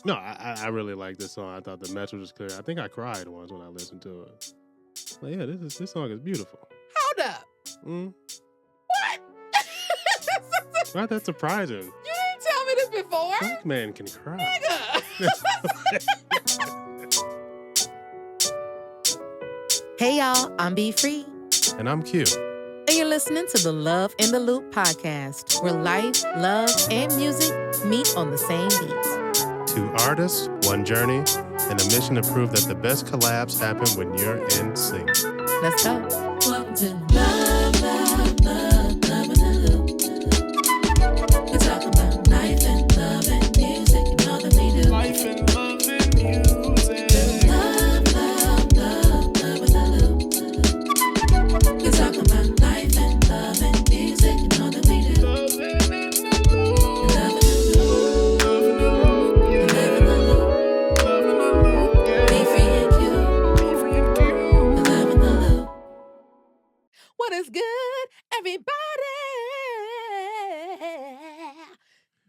No, I really like this song. I thought the message was clear. I think I cried once when I listened to it. But yeah, this song is beautiful. Hold up. What? Right, that's surprising. You didn't tell me this before. Black man can cry. Hey y'all, I'm Be Free. And I'm Q. And you're listening to the Love in the Loop podcast, where life, love, and music meet on the same beat. Two artists, one journey, and a mission to prove that the best collabs happen when you're in sync. Let's go. Welcome to Love, Love, Love, Love in the Loop. We talk about life and love and music and all that we do. Life and love and music. Love, love, love, love in the loop. We talk about life and love and music and all that we do. Love in the loop. Love in the loop. Love in the loop. Love in the loop. Be free and Q. Be free and Q. Love in the loop. What is good, everybody?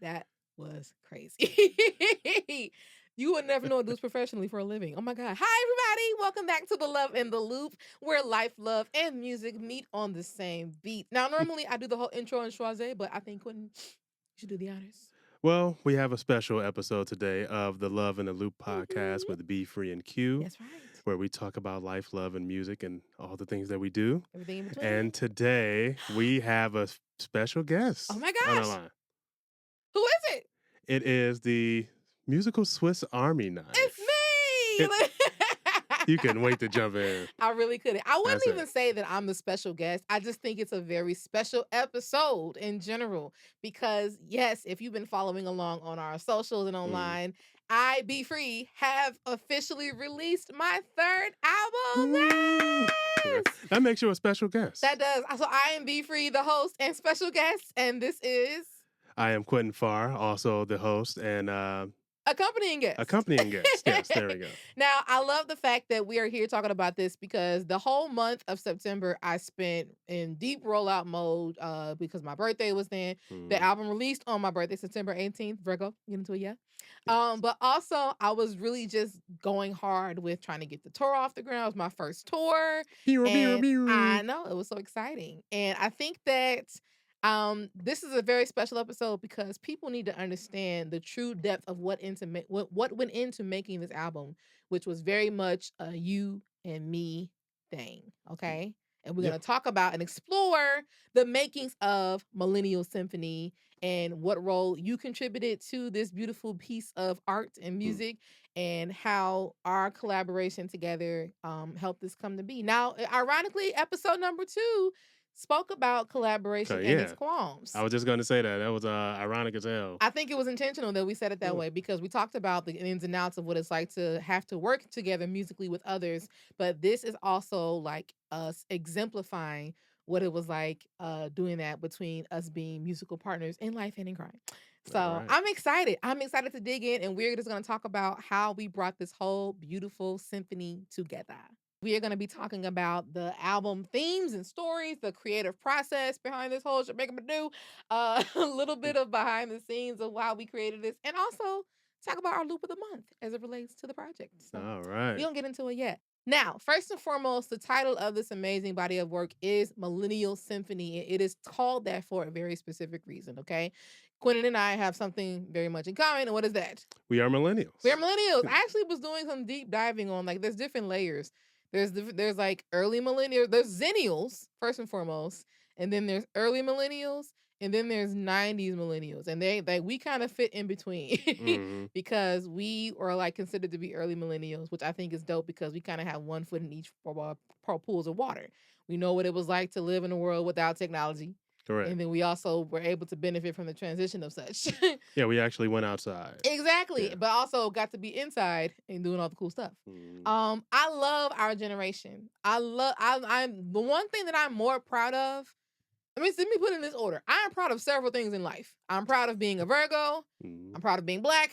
That was crazy. You would never know I do this professionally for a living. Oh my God. Hi, everybody. Welcome back to the Love in the Loop, where life, love, and music meet on the same beat. Now, normally I do the whole intro and schwaze, but I think Quentin, you should do the honors. Well, we have a special episode today of the Love in the Loop podcast with Be Free and Q. That's right. Where we talk about life, love, and music and all the things that we do. Everything in between. And today we have a special guest. Oh my on the gosh. line. Who is it? It is the musical Swiss Army knife. It's me. You couldn't wait to jump in. I really couldn't. I wouldn't That's even say that I'm the special guest. I just think it's a very special episode in general because, yes, if you've been following along on our socials and online, I, Be Free, have officially released my third album. Yes! That makes you a special guest. That does. So I am Be Free, the host and special guest, and this is I am Quentin Farr, also the host and accompanying guest. accompanying guest. Yes, there we go. Now, I love the fact that we are here talking about this because the whole month of September I spent in deep rollout mode because my birthday was then. The album released on my birthday, September 18th. Virgo, get into it, yeah? But also, I was really just going hard with trying to get the tour off the ground. It was my first tour. I know, it was so exciting. And I think that this is a very special episode because people need to understand the true depth of what went into making this album, which was very much a you and me thing, okay? And we're going to talk about and explore the makings of Millennial Symphony and what role you contributed to this beautiful piece of art and music and how our collaboration together helped this come to be. Now, ironically, episode number 2 spoke about collaboration and its qualms. I was just going to say that. That was ironic as hell. I think it was intentional that we said it that way because we talked about the ins and outs of what it's like to have to work together musically with others. But this is also like us exemplifying what it was like doing that between us being musical partners in life and in crime. So I'm excited. I'm excited to dig in, and we're just going to talk about how we brought this whole beautiful symphony together. We are going to be talking about the album themes and stories, the creative process behind this whole do, a little bit of behind the scenes of why we created this, and also talk about our loop of the month as it relates to the project. So all right. We don't get into it yet. Now, first and foremost, the title of this amazing body of work is Millennial Symphony. It is called that for a very specific reason, okay? Quentin and I have something very much in common, and what is that? We are millennials. We are millennials. I actually was doing some deep diving on, like, there's different layers. There's like early millennials, there's Zennials, first and foremost, and then there's early millennials, and then there's 90s millennials. And we kind of fit in between because we are like considered to be early millennials, which I think is dope because we kind of have one foot in each pools of water. We know what it was like to live in a world without technology. Correct. And then we also were able to benefit from the transition of such. Yeah, we actually went outside. Exactly. Yeah. But also got to be inside and doing all the cool stuff. I love our generation. I'm the one thing that I'm more proud of. Let me put it in this order. I am proud of several things in life. I'm proud of being a Virgo. I'm proud of being Black.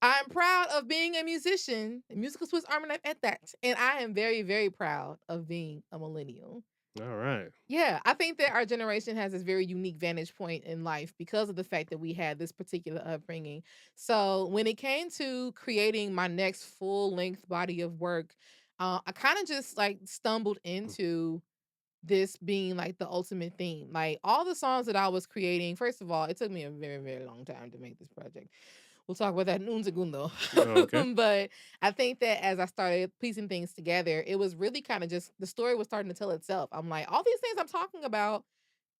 I'm proud of being a musician, a musical Swiss Army knife at that. And I am very, very proud of being a millennial. All right. Yeah, I think that our generation has this very unique vantage point in life because of the fact that we had this particular upbringing. So when it came to creating my next full length body of work, I kind of just like stumbled into this being like the ultimate theme. Like all the songs that I was creating, first of all, it took me a very, very long time to make this project. We'll talk about that in un segundo. Okay. But I think that as I started piecing things together, it was really kind of just the story was starting to tell itself. I'm like, all these things I'm talking about,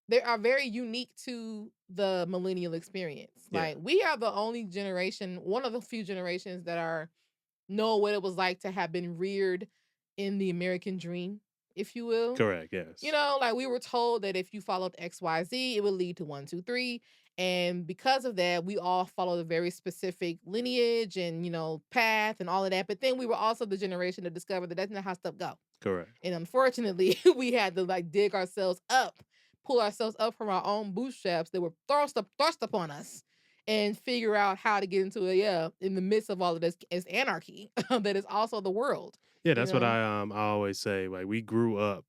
they are very unique to the millennial experience. Yeah. Like we are the only generation, one of the few generations that are know what it was like to have been reared in the American dream, if you will. Correct. Yes. Like we were told that if you followed XYZ, it would lead to 1, 2, 3. And because of that, we all followed a very specific lineage and, path and all of that. But then we were also the generation that discovered that that's not how stuff go. Correct. And unfortunately, we had to like dig ourselves up, pull ourselves up from our own bootstraps that were thrust upon us and figure out how to get into it. Yeah, in the midst of all of this is anarchy that is also the world. Yeah, You that's what know? I always say. Like we grew up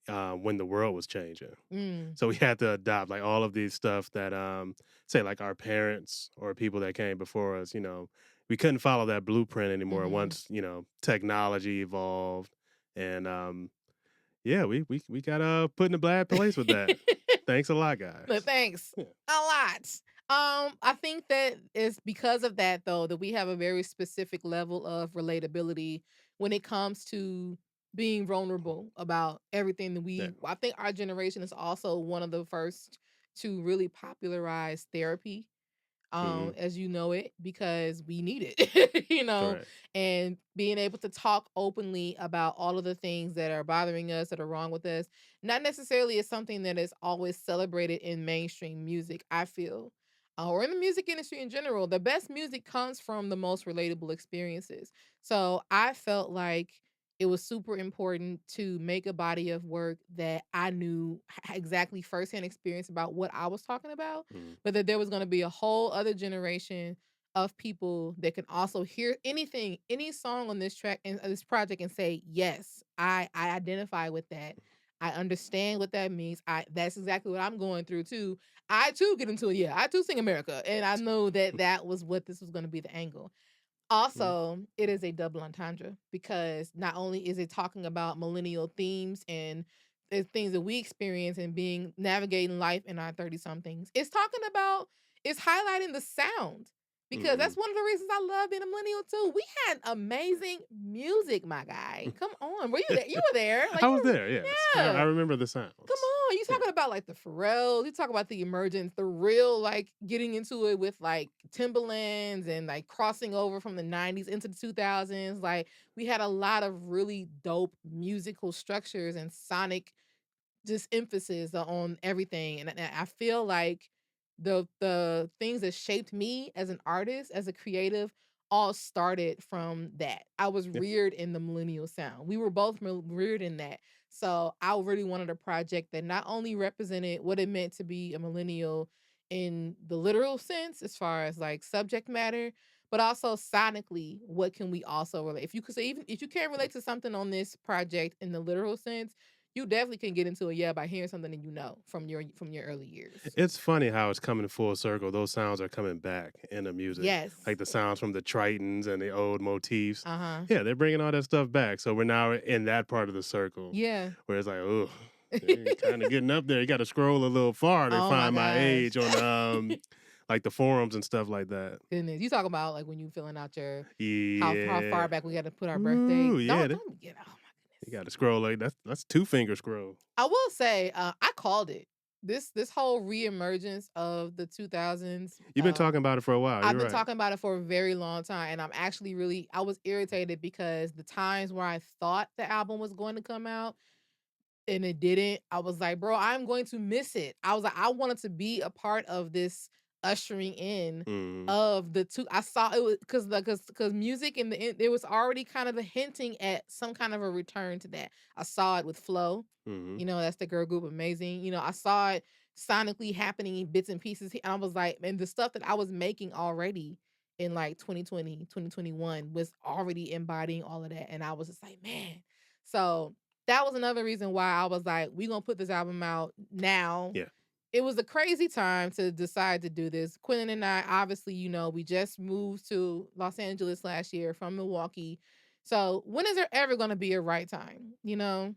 when the world was changing. Mm. So we had to adopt like all of these stuff that say like our parents or people that came before us, we couldn't follow that blueprint anymore Mm-hmm. once, technology evolved. And yeah, we got put in a bad place with that. Thanks a lot, But guys. thanks Yeah. a lot. I think that it's because of that though that we have a very specific level of relatability when it comes to being vulnerable about everything that Yeah. I think our generation is also one of the first to really popularize therapy Hmm. as you know it, because we need it, Correct. and being able to talk openly about all of the things that are bothering us, that are wrong with us, not necessarily is something that is always celebrated in mainstream music, I feel, or in the music industry in general. The best music comes from the most relatable experiences. So I felt like it was super important to make a body of work that I knew exactly firsthand experience about what I was talking about, Mhm. but that there was going to be a whole other generation of people that can also hear anything, any song on this track and this project and say, yes, I identify with that. I understand what that means. That's exactly what I'm going through too. I too get into it. Yeah, I too sing America, and I know that that was what this was going to be the angle. Mhm. Also, it is a double entendre because not only is it talking about millennial themes and the things that we experience and being navigating life in our 30 somethings, it's highlighting the sound because that's Mhm. one of the reasons I love being a millennial too. We had amazing music, my guy. Come on. Were you there? You were there. Like I you was were, there. Yes, I yeah. remember the Come sounds. on, you Yeah. talking about like the Pharrells, you talk about the emergence, the real like getting into it with like Timberlands and like crossing over from the 90s into the 2000s. Like we had a lot of really dope musical structures and sonic just emphasis on everything. And I feel like the things that shaped me as an artist, as a creative, all started from that. I was Yeah. reared in the millennial sound. We were both reared in that. So I really wanted a project that not only represented what it meant to be a millennial in the literal sense, as far as like subject matter, but also sonically, what can we also relate? If you could say, even if you can't relate to something on this project in the literal sense, you definitely can get into it, yeah, by hearing something that you know from your early years. It's funny how it's coming full circle. Those sounds are coming back in the music, Yes. like the sounds from the Tritons and the old motifs. Uh-huh. Yeah, they're bringing all that stuff back. So we're now in that part of the circle Yeah. where it's like, oh, kind of getting up there. You got to scroll a little farther to Oh my find my gosh. age on like the forums and stuff like that. Goodness. You talk about like when you filling out your how far Yeah. back we got to put our birthday. Ooh, yeah. Don't get, oh my You goodness. got to scroll like that's two finger scroll. I will say, I called it. This whole reemergence of the 2000s. You've been talking about it for a while. I've You're been right. talking about it for a very long time, and I'm actually I was irritated because the times where I thought the album was going to come out and it didn't, I was like, bro, I'm going to miss it. I was like, I wanted to be a part of this ushering in Mm-hmm. of the two. I saw it was because music in the end, there was already kind of a hinting at some kind of a return to that. I saw it with Flow. Mm-hmm. That's the girl group Amazing. I saw it sonically happening in bits and pieces. And I was like, and the stuff that I was making already in like 2020, 2021 was already embodying all of that. And I was just like, man. So that was another reason why I was like, we gonna put this album out now. Yeah. It was a crazy time to decide to do this. Quentin and I, obviously, we just moved to Los Angeles last year from Milwaukee. So when is there ever gonna be a right time? Yeah.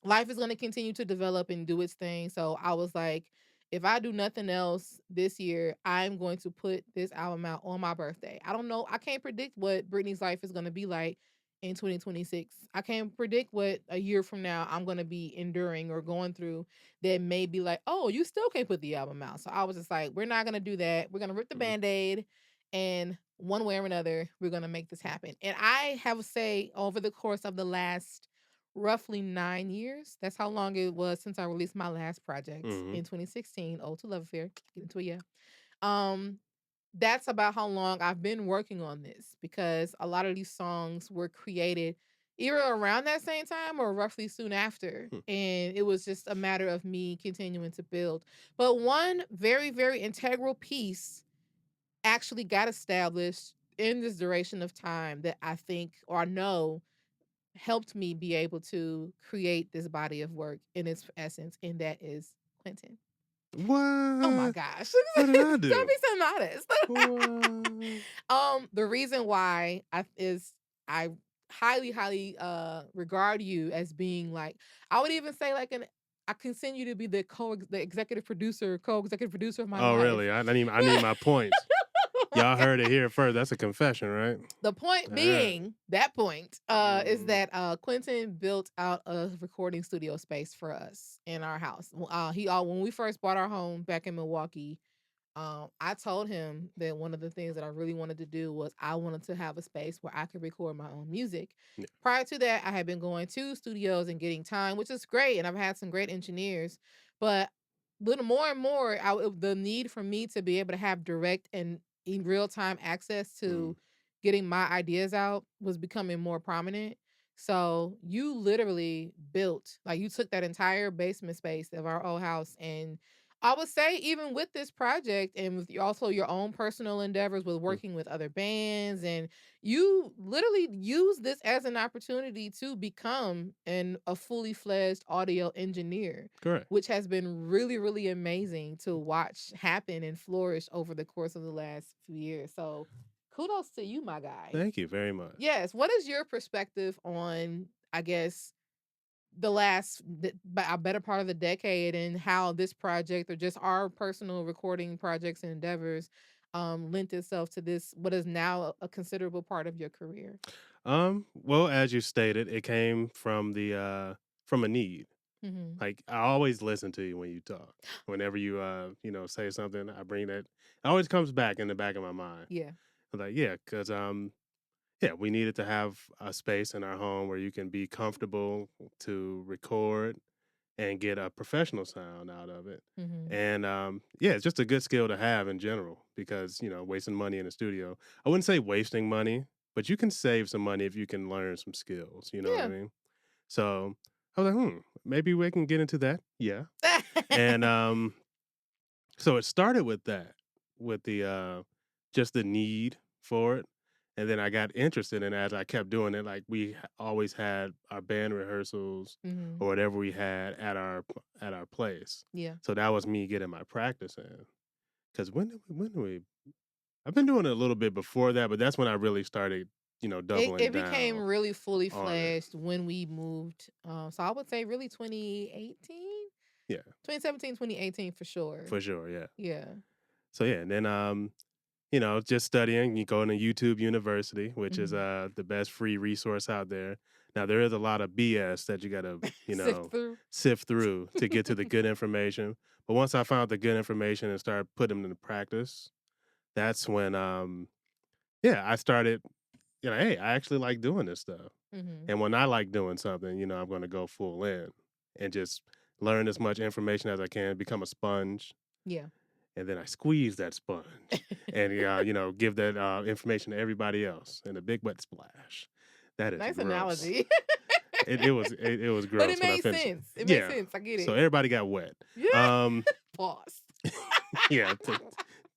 Life is going to continue to develop and do its thing. So I was like, if I do nothing else this year, I'm going to put this album out on my birthday. I don't know. I can't predict what Britney's life is going to be like in 2026. I can't predict what a year from now I'm going to be enduring or going through that may be like, oh, you still can't put the album out. So I was just like, we're not going to do that. We're going to rip the Mhm. Band-Aid, and one way or another, we're going to make this happen. And I have to say, over the course of the last roughly 9 years. That's how long it was since I released my last project Mhm. in 2016. Ode to Love Affair. Get into it, yeah. Um, that's about how long I've been working on this, because a lot of these songs were created either around that same time or roughly soon after. Hmm. And it was just a matter of me continuing to build. But one very, very integral piece actually got established in this duration of time that I think, or I know, helped me be able to create this body of work in its essence, and that is Quentin. Oh my What? gosh. What did I Don't do? be so modest. What? The reason why I highly, highly regard you as being like, I would even say like, I consider you to be the co-executive producer of my Oh, life. really? I need my points. Y'all heard it here first. That's a confession, right? The point All right. being, that point, is Mhm. that Quentin built out a recording studio space for us in our house. When we first bought our home back in Milwaukee, I told him that one of the things that I really wanted to do was I wanted to have a space where I could record my own music. Yeah. Prior to that, I had been going to studios and getting time, which is great, and I've had some great engineers. But little more and more, the need for me to be able to have direct and in real time access Mhm. to getting my ideas out was becoming more prominent. So you literally built, like, you took that entire basement space of our old house, and I would say even with this project and with also your own personal endeavors with Mm. working with other bands, and you literally use this as an opportunity to become a fully fledged audio engineer, Correct. which has been really, really amazing to watch happen and flourish over the course of the last few years. So kudos to you, my guy. Thank you very much. Yes. What is your perspective on, I guess, a better part of the decade, and how this project or just our personal recording projects and endeavors lent itself to this, what is now a considerable part of your career? Well, as you stated, it came from a need. Mhm. Like, I always listen to you when you talk. Whenever you say something, I bring that, it always comes back in the back of my mind. Yeah. I'm like, yeah, because yeah, we needed to have a space in our home where you can be comfortable to record and get a professional sound out of it. Mhm. And yeah, it's just a good skill to have in general, because, wasting money in the studio, I wouldn't say wasting money, but you can save some money if you can learn some skills. You know what I Yeah. mean? So I was like, maybe we can get into that. Yeah. And so it started with that, with the just the need for it. And then I got interested in it as I kept doing it. Like, we always had our band rehearsals Mhm. or whatever we had at our place. Yeah. So that was me getting my practice in. Because when did we? I've been doing it a little bit before that, but that's when I really started, It doubling became down really fully on it. fledged when we moved. So I would say really 2018, Yeah, 2017, 2018 for sure. for sure. Yeah. Yeah. So yeah, and then just studying. You go into YouTube University, which is Mhm. the best free resource out there. Now there is a lot of BS that you got to Sift through. sift through to get to the good information. But once I found the good information and started putting them into practice, that's when yeah, I started, hey, I actually like doing this stuff. Mhm. And when I like doing something, I'm going to go full in and just learn as much information as I can, become a sponge, Yeah. and then I squeeze that sponge and give that information to everybody else in a big wet splash. That is Nice gross. analogy. It was But it gross when I made finished. sense. It made Yeah, sense. I get so it. everybody got wet. Yeah. Um, Pause. yeah,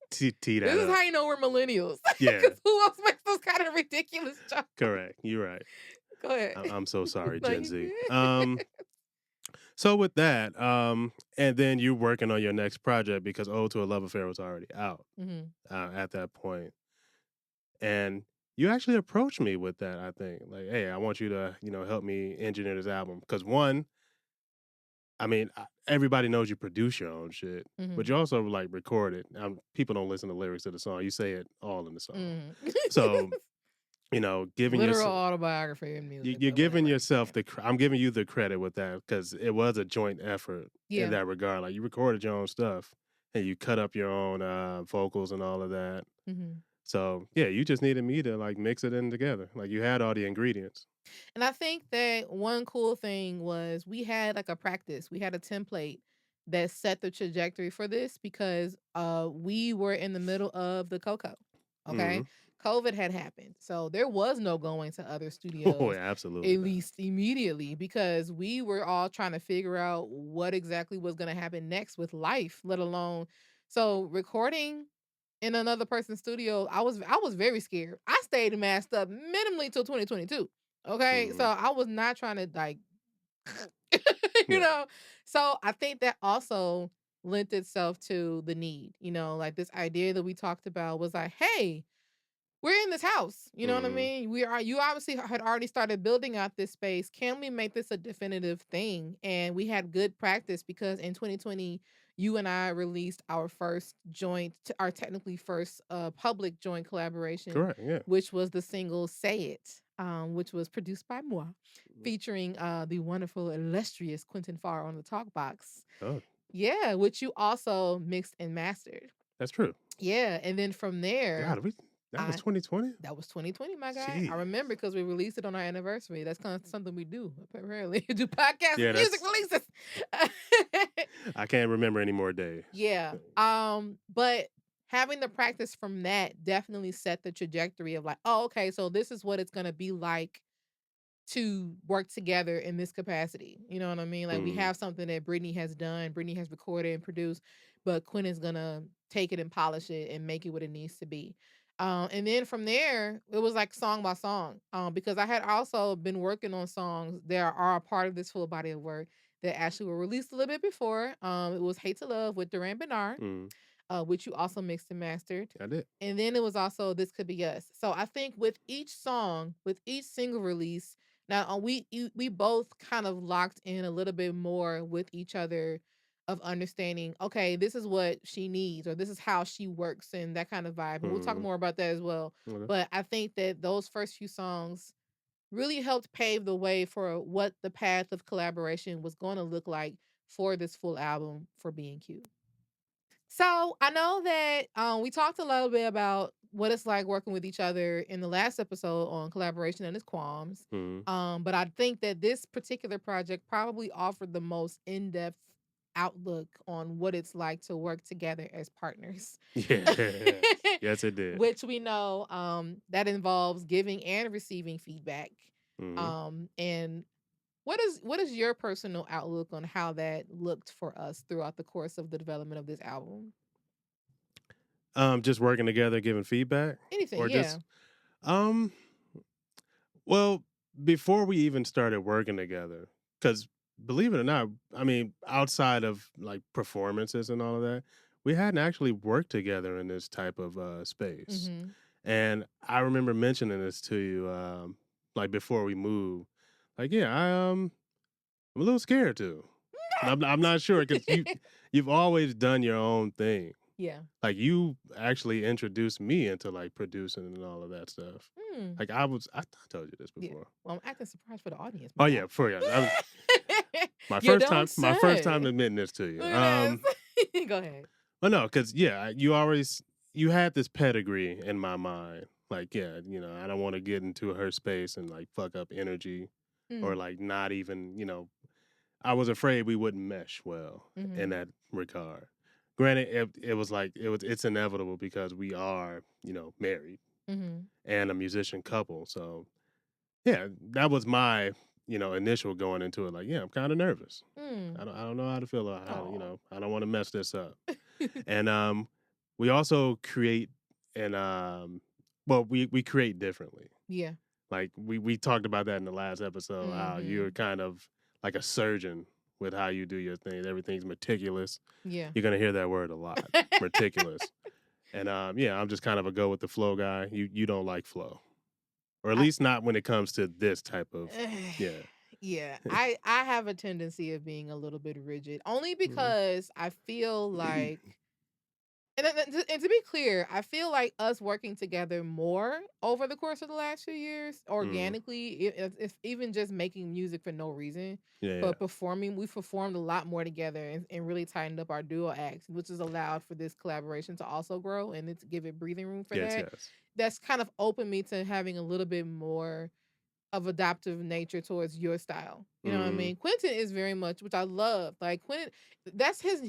tee This that is up. how you know we're millennials. Yeah, Because who else makes those kind of ridiculous jokes? correct. You're right. Go ahead. I'm so sorry, No, Gen you Z. good. So with that, and then you working on your next project because "Ode to a Love Affair" was already out Mhm. at that point, and you actually approached me with that. I think like, "Hey, I want you to help me engineer this album." Because one, I mean, everybody knows you produce your own shit, but Mhm. you also like record it. People don't listen to lyrics to the song; you say it all in the song. Mhm. So giving Literal yourself autobiography in music, you're but giving whatever. yourself Yeah. I'm giving you the credit with that because it was a joint effort in Yeah. that regard. Like you recorded your own stuff and you cut up your own vocals and all of that. Mhm. So yeah, you just needed me to like mix it in together. Like you had all the ingredients. And I think that one cool thing was we had like a practice. We had a template that set the trajectory for this because we were in the middle of the cocoa. Hmm. Okay. COVID had happened. So there was no going to other Oh, studios, yeah, absolutely at not. least immediately, because we were all trying to figure out what exactly was going to happen next with life, let alone so recording in another person's studio. I was very scared. I stayed masked up minimally till 2022. Okay, so Hmm. I was not trying to like, you Yeah. know. So I think that also lent itself to the need, like this idea that we talked about was like, hey, we're in this house. You know what I Hmm. mean? You obviously had already started building out this space. Can we make this a definitive thing? And we had good practice because in 2020, you and I released our first our technically first public joint collaboration, Correct. Yeah. which was the single Say It, which was produced by moi, featuring the wonderful, illustrious Quentin Farr on the talk box. Oh, Yeah, which you also mixed and mastered. that's true. Yeah. And then from there, God, that was I 2020. that was 2020, my guy. I Gee. remember because we released it on our anniversary. That's kind of something we do, apparently. Do podcast Yeah, music that's. releases. I can't remember any more days. Yeah. But having the practice from that definitely set the trajectory of like, oh, okay, so this is what it's gonna be like to work together in this capacity. You know what I mean? Like we Hmm. have something that Brittany has done, Brittany has recorded and produced, but Quinn is gonna take it and polish it and make it what it needs to be. And then from there, it was like song by song. Because I had also been working on songs that are a part of this full body of work that actually were released a little bit before. It was Hate to Love with Duran Bernard, Hmm. which you also mixed and mastered. I did. And then it was also This Could Be Us. So I think with each song, with each single release, now we both kind of locked in a little bit more with each other of understanding, okay, this is what she needs or this is how she works and that kind of vibe. And we'll talk Hmm. more about that as well. Okay. But I think that those first few songs really helped pave the way for what the path of collaboration was going to look like for this full album for B&Q. So I know that we talked a little bit about what it's like working with each other in the last episode on collaboration and its qualms. Hmm. But I think that this particular project probably offered the most in-depth outlook on what it's like to work together as partners. Yeah. Yes, it did. Which we know that involves giving and receiving feedback. Hmm. And what is your personal outlook on how that looked for us throughout the course of the development of this album? Just working together, giving feedback, Anything, or yeah. just um. Well, before we even started working together, because believe it or not, I mean, outside of like performances and all of that, we hadn't actually worked together in this type of space. Mhm. And I remember mentioning this to you, like before we moved. Like, yeah, I'm a little scared too. I'm not sure because you've always done your own thing. Yeah. Like you actually introduced me into like producing and all of that stuff. Mm. Like I told you this Yeah. before. Well, I'm acting surprised for the audience, my Oh guy. yeah, for you. You don't My first time say. admitting this to you. Look at this. Go ahead. Well no, because yeah, you had this pedigree in my mind. Like, yeah, I don't want to get into her space and like fuck up energy or Mm. like not even, I was afraid we wouldn't mesh well in Mhm. that regard. Granted, it's inevitable because we are, married Mhm. and a musician couple. So yeah, that was my, initial going into it. Like, yeah, I'm kind of nervous. Mm. I don't know how to feel about how, Aw. I don't want to mess this up. And we also create and well, we create differently. Yeah. Like we talked about that in the last episode, how you're Mhm. kind of like a surgeon with how you do your thing. Everything's meticulous. Yeah. You're gonna hear that word a lot, meticulous. And yeah, I'm just kind of a go with the flow guy. You don't like flow, or at I least not when it comes to this type of yeah. yeah, I have a tendency of being a little bit rigid, only Mhm. because I feel like and to be clear, I feel like us working together more over the course of the last few years, Mhm. organically, if even just making music for no reason, Yeah, yeah. but performing, we performed a lot more together and really tightened up our duo acts, which has allowed for this collaboration to also grow and to give it breathing room for Yes, that. yes. That's kind of opened me to having a little bit more of adaptive nature towards your style. You know what I Mhm. mean? Quentin is very much, which I love. Like Quentin, that's his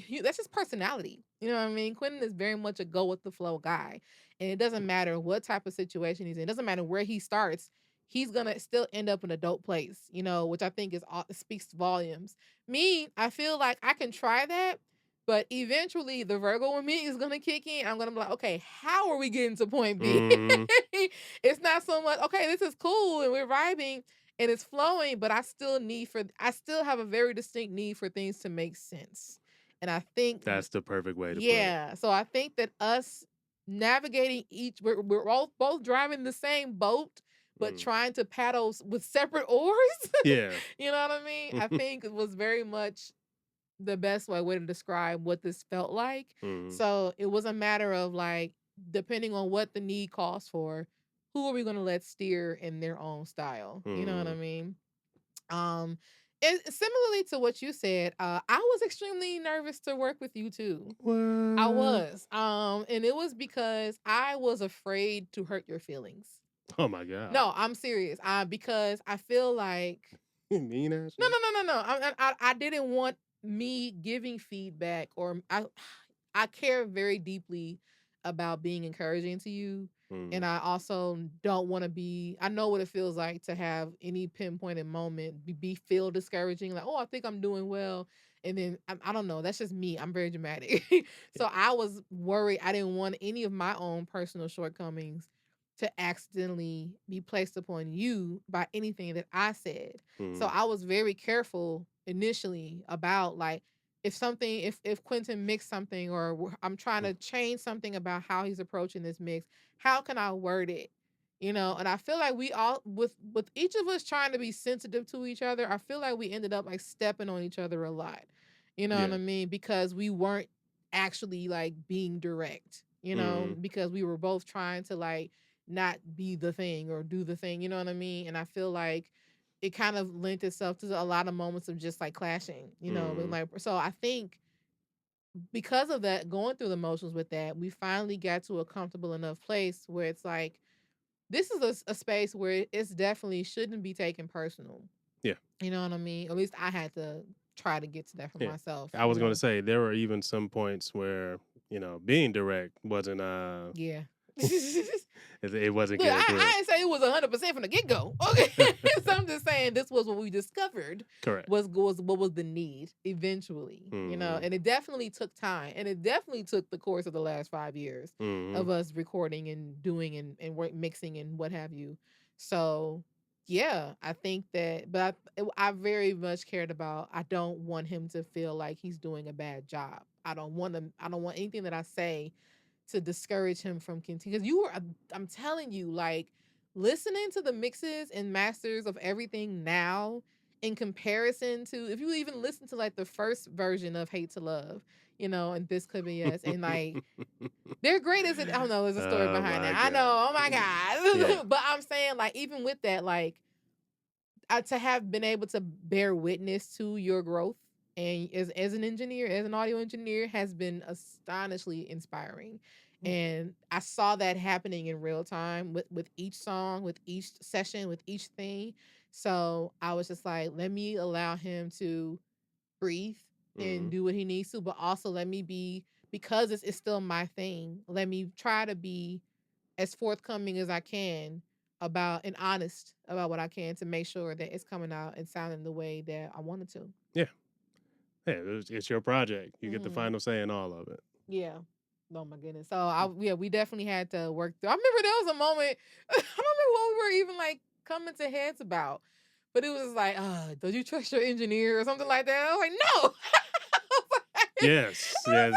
personality. You know what I mean? Quentin is very much a go with the flow guy, and it doesn't matter what type of situation he's in. It doesn't matter where he starts. He's gonna still end up in a dope place. You know, which I think speaks volumes. Me, I feel like I can try that. But eventually, the Virgo in me is gonna kick in. I'm gonna be like, okay, how are we getting to point B? Mhm. It's not so much, okay, this is cool and we're vibing and it's flowing, but I still have a very distinct need for things to make sense. And I think That's the perfect way to put it. yeah, so I think that us navigating we're all both driving the same boat, but Mm. trying to paddle with separate oars. Yeah. You know what I mean? I think it was very much the best way to describe what this felt like. Mhm. So it was a matter of like, depending on what the need calls for, who are we going to let steer in their own style? You know what I Mhm. mean? Um, and similarly to what you said, I was extremely nervous to work with you too. I What? was, and it was because I was afraid to hurt your feelings. Oh my god. No, I'm serious. Because I feel like Mean ass no, nigga. no, no, no, no. I didn't want me giving feedback or I care very deeply about being encouraging to you. And Mhm. I also don't want to be, I know what it feels like to have any pinpointed moment feel discouraging. Like, oh, I think I'm doing well. And then I don't know. That's just me. I'm very dramatic. Yeah. So I was worried. I didn't want any of my own personal shortcomings to accidentally be placed upon you by anything that I said. So Mhm. I was very careful initially about like if Quentin mixed something or I'm trying to change something about how he's approaching this mix, how can I word it? You know, and I feel like we all with each of us trying to be sensitive to each other, I feel like we ended up like stepping on each other a lot. You know what Yeah. I mean? Because we weren't actually like being direct, you know, Mhm. because we were both trying to like not be the thing or do the thing, you know what I mean? And I feel like it kind of lent itself to a lot of moments of just like clashing, you know, and Mhm. like so I think because of that, going through the motions with that, we finally got to a comfortable enough place where it's like this is a space where it's definitely shouldn't be taken personal. Yeah. You know what I mean? At least I had to try to get to that for Yeah. myself, I you was gonna know. say there were even some points where, being direct wasn't Yeah. it wasn't Look, getting I through. didn't say it was 100% from the get go. Okay, so I'm just saying this was what we discovered Correct. was what was the need eventually, you know, Mhm. and it definitely took time, and it definitely took the course of the last 5 years of Mhm. us recording and doing and work mixing and what have you. So yeah, I think that, but I very much cared about. I don't want him to feel like he's doing a bad job. I don't want him. I don't want anything that I say to discourage him from continuing. Because I'm telling you, like listening to the mixes and masters of everything now in comparison to if you even listen to like the first version of Hate to Love, you know, and This Could Be Yes, and like they're great as it. I don't know. There's a story Oh behind my that. I god. know. Oh my Yeah. god. But I'm saying like even with that, like to have been able to bear witness to your growth and as an engineer, as an audio engineer, has been astonishingly inspiring. And I saw that happening in real time with each song, with each session, with each thing. So I was just like, let me allow him to breathe and Mhm. do what he needs to, but also let me be because it's still my thing. Let me try to be as forthcoming as I can about and honest about what I can to make sure that it's coming out and sounding the way that I wanted to. Yeah. Yeah, it's your project. You get the Mhm. final say in all of it. Yeah. Oh my goodness. So we definitely had to work through. I remember there was a moment. I don't remember when we were even like coming to heads about. But it was just like, don't you trust your engineer or something like that? I was like, no. Yes. Yeah.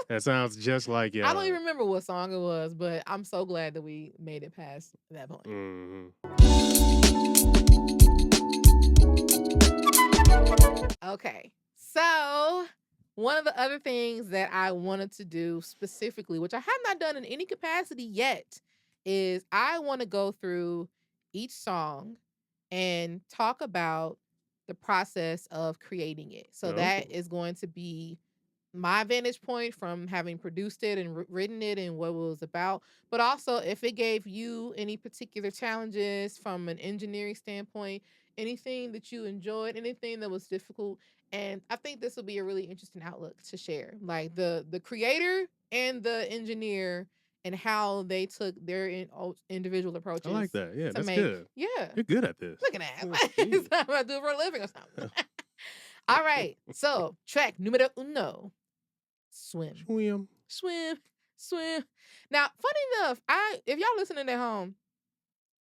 That sounds just like I don't y'all. even remember what song it was, but I'm so glad that we made it past that point. Okay. So, one of the other things that I wanted to do specifically, which I have not done in any capacity yet, is I want to go through each song and talk about the process of creating it. So, Oh. that is going to be my vantage point from having produced it and written it and what it was about, but also if it gave you any particular challenges from an engineering standpoint, anything that you enjoyed, anything that was difficult. And I think this will be a really interesting outlook to share, like the creator and the engineer and how they took their individual I like approaches that. Yeah, to that's make. good. Yeah, You're good at this. look at that. Oh, It's jeez. not what I do for a living or something. All right, so track numero uno. Swim. Swim. Swim. Swim. Now, funny enough, if y'all listening at home,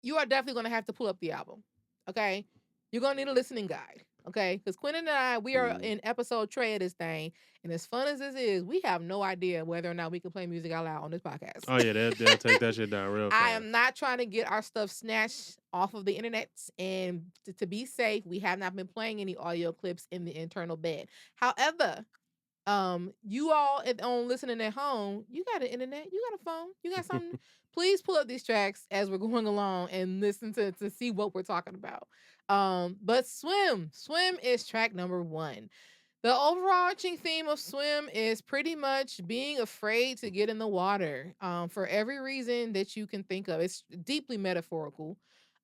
you are definitely gonna have to pull up the album. Okay? You're gonna need a listening guide. Okay? Because Quinn and I, we are in episode tray of this thing. And as fun as this is, we have no idea whether or not we can play music out loud on this podcast. Oh yeah, they'll take that shit down real fast. I am not trying to get our stuff snatched off of the internet. And to be safe, we have not been playing any audio clips in the internal bed. However, you all on listening at home, you got an internet, you got a phone, you got something. Please pull up these tracks as we're going along and listen to see what we're talking about. But Swim is track number 1. The overarching theme of Swim is pretty much being afraid to get in the water, for every reason that you can think of. It's deeply metaphorical.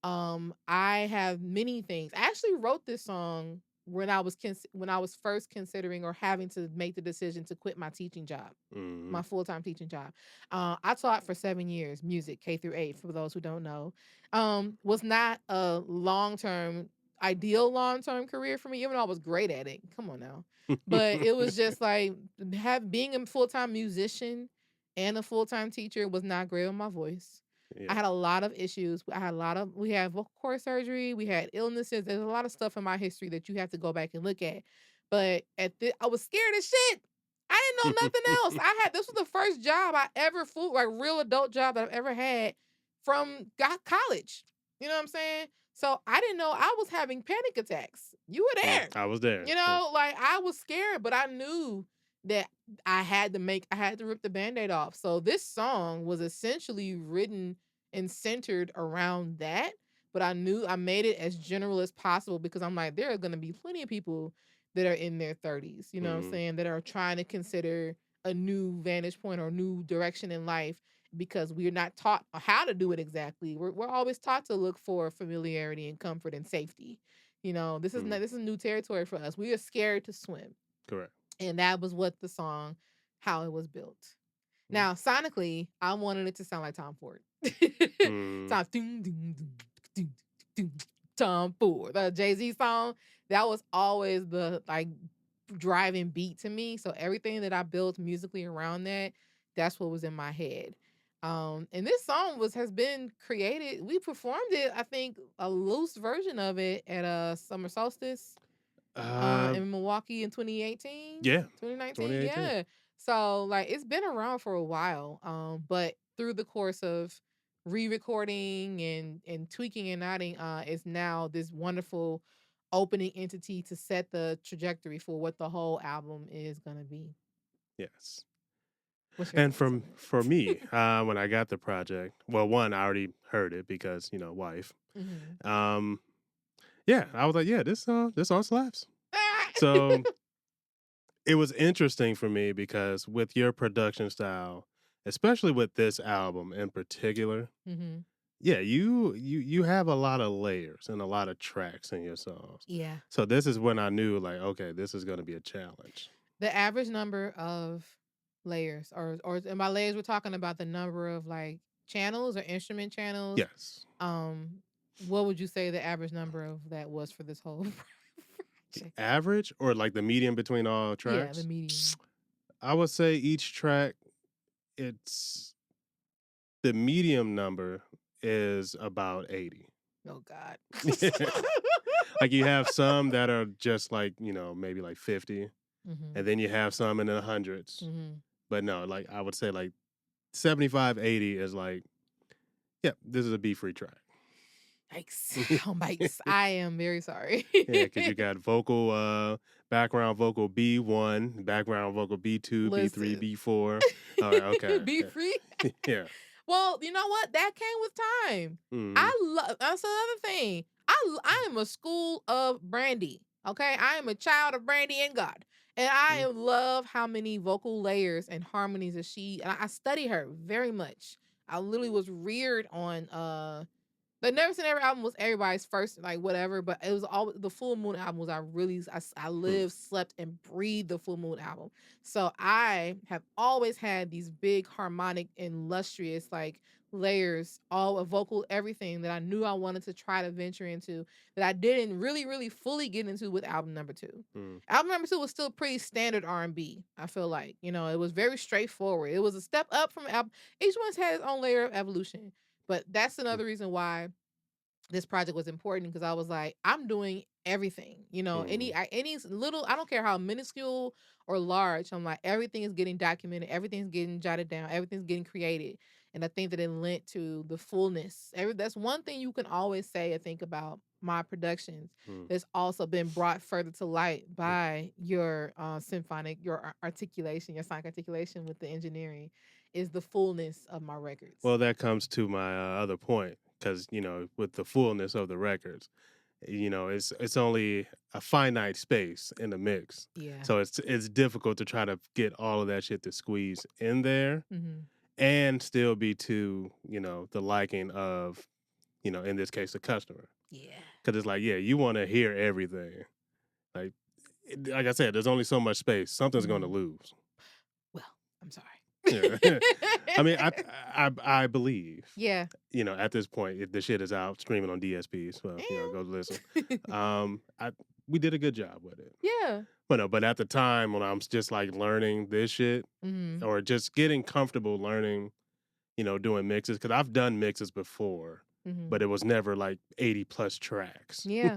I have many things. I actually wrote this song when I was first considering or having to make the decision to quit my teaching job, my full-time teaching job. I taught for 7 years, music K through 8. For those who don't know, was not a ideal long-term career for me, even though I was great at it. Come on now. But it was just like being a full-time musician and a full-time teacher was not great on my voice. Yeah. I had a lot of issues. We had vocal cord surgery. We had illnesses. There's a lot of stuff in my history that you have to go back and look at. But I was scared as shit. I didn't know nothing else. This was the first job I ever like real adult job that I've ever had from college. You know what I'm saying? So I didn't know I was having panic attacks. You were there. I was there. You know, like I was scared, but I knew that I had to rip the Band-Aid off. So this song was essentially written and centered around that. But I knew I made it as general as possible because I'm like, there are going to be plenty of people that are in their 30s, you know what I'm saying, that are trying to consider a new vantage point or new direction in life because we're not taught how to do it exactly. We're always taught to look for familiarity and comfort and safety. You know, this is new territory for us. We are scared to swim. Correct. And that was what the song, how it was built. Now, sonically, I wanted it to sound like Tom Ford. Tom Ford, the Jay-Z song, that was always the like driving beat to me. So everything that I built musically around that, that's what was in my head. And this song has been created. We performed it, I think, a loose version of it at a summer solstice in Milwaukee in 2018. Yeah. 2019. Yeah. So like it's been around for a while. But through the course of re-recording and tweaking and adding, is now this wonderful opening entity to set the trajectory for what the whole album is gonna be. Yes. And for me, when I got the project, well, one, I already heard it because, wife. Yeah, I was like, yeah, this song slaps. So it was interesting for me because with your production style, especially with this album in particular, yeah, you have a lot of layers and a lot of tracks in your songs. Yeah. So this is when I knew, like, okay, this is going to be a challenge. The average number of layers, or and by layers, we're talking about the number of like channels or instrument channels. Yes. What would you say the average number of that was for this whole project? Average or like the median between all tracks? Yeah, the median. I would say each track, the medium number is about 80. Oh God. Like you have some that are just like, maybe like 50, Mhm. and then you have some in the hundreds. Mhm. But no, like I would say like 75, 80 is like, yeah, this is a B free track. Yikes. Oh, yikes. I am very sorry. Yeah, because you got vocal, background vocal B1, background vocal B2, B3, Listen. B4. All right, okay. Be free. Yeah. Well, you know what? That came with time. Mhm. I love. That's another thing. I am a school of Brandy. Okay, I am a child of Brandy and God, and I Mhm. love how many vocal layers and harmonies that she. And I study her very much. I literally was reared on the Never Seen Every album was everybody's first, like whatever, but it was all the Full Moon album was I Hmm. lived, slept, and breathed the Full Moon album. So I have always had these big harmonic and lustrous like layers, all of vocal, everything that I knew I wanted to try to venture into that I didn't really, really fully get into with album number two. Hmm. Album number two was still pretty standard R&B. I feel like, it was very straightforward. It was a step up from album. Each one's had its own layer of evolution. But that's another reason why this project was important because I was like, I'm doing everything. Hmm. Any little, I don't care how minuscule or large. I'm like, everything is getting documented, everything's getting jotted down, everything's getting created. And I think that it lent to the fullness. That's one thing you can always say, I think, about my productions. Hmm. That's also been brought further to light by your symphonic, your articulation, your sonic articulation with the engineering, is the fullness of my records. Well, that comes to my other point because with the fullness of the records, it's only a finite space in the mix, Yeah. so it's difficult to try to get all of that shit to squeeze in there Hmm. and still be to the liking of in this case the customer, Yeah. because it's like, yeah, you want to hear everything. Like like I said, there's only so much space. Something's going to Mhm. lose. Well, I'm sorry. Yeah. I mean, I believe, Yeah. at this point, the shit is out streaming on DSP, so go listen. I We did a good job with it. Yeah. But no, but at the time when I'm just like learning this shit Mhm. or just getting comfortable learning, doing mixes, because I've done mixes before, but Mhm. it was never like 80 plus tracks. Yeah.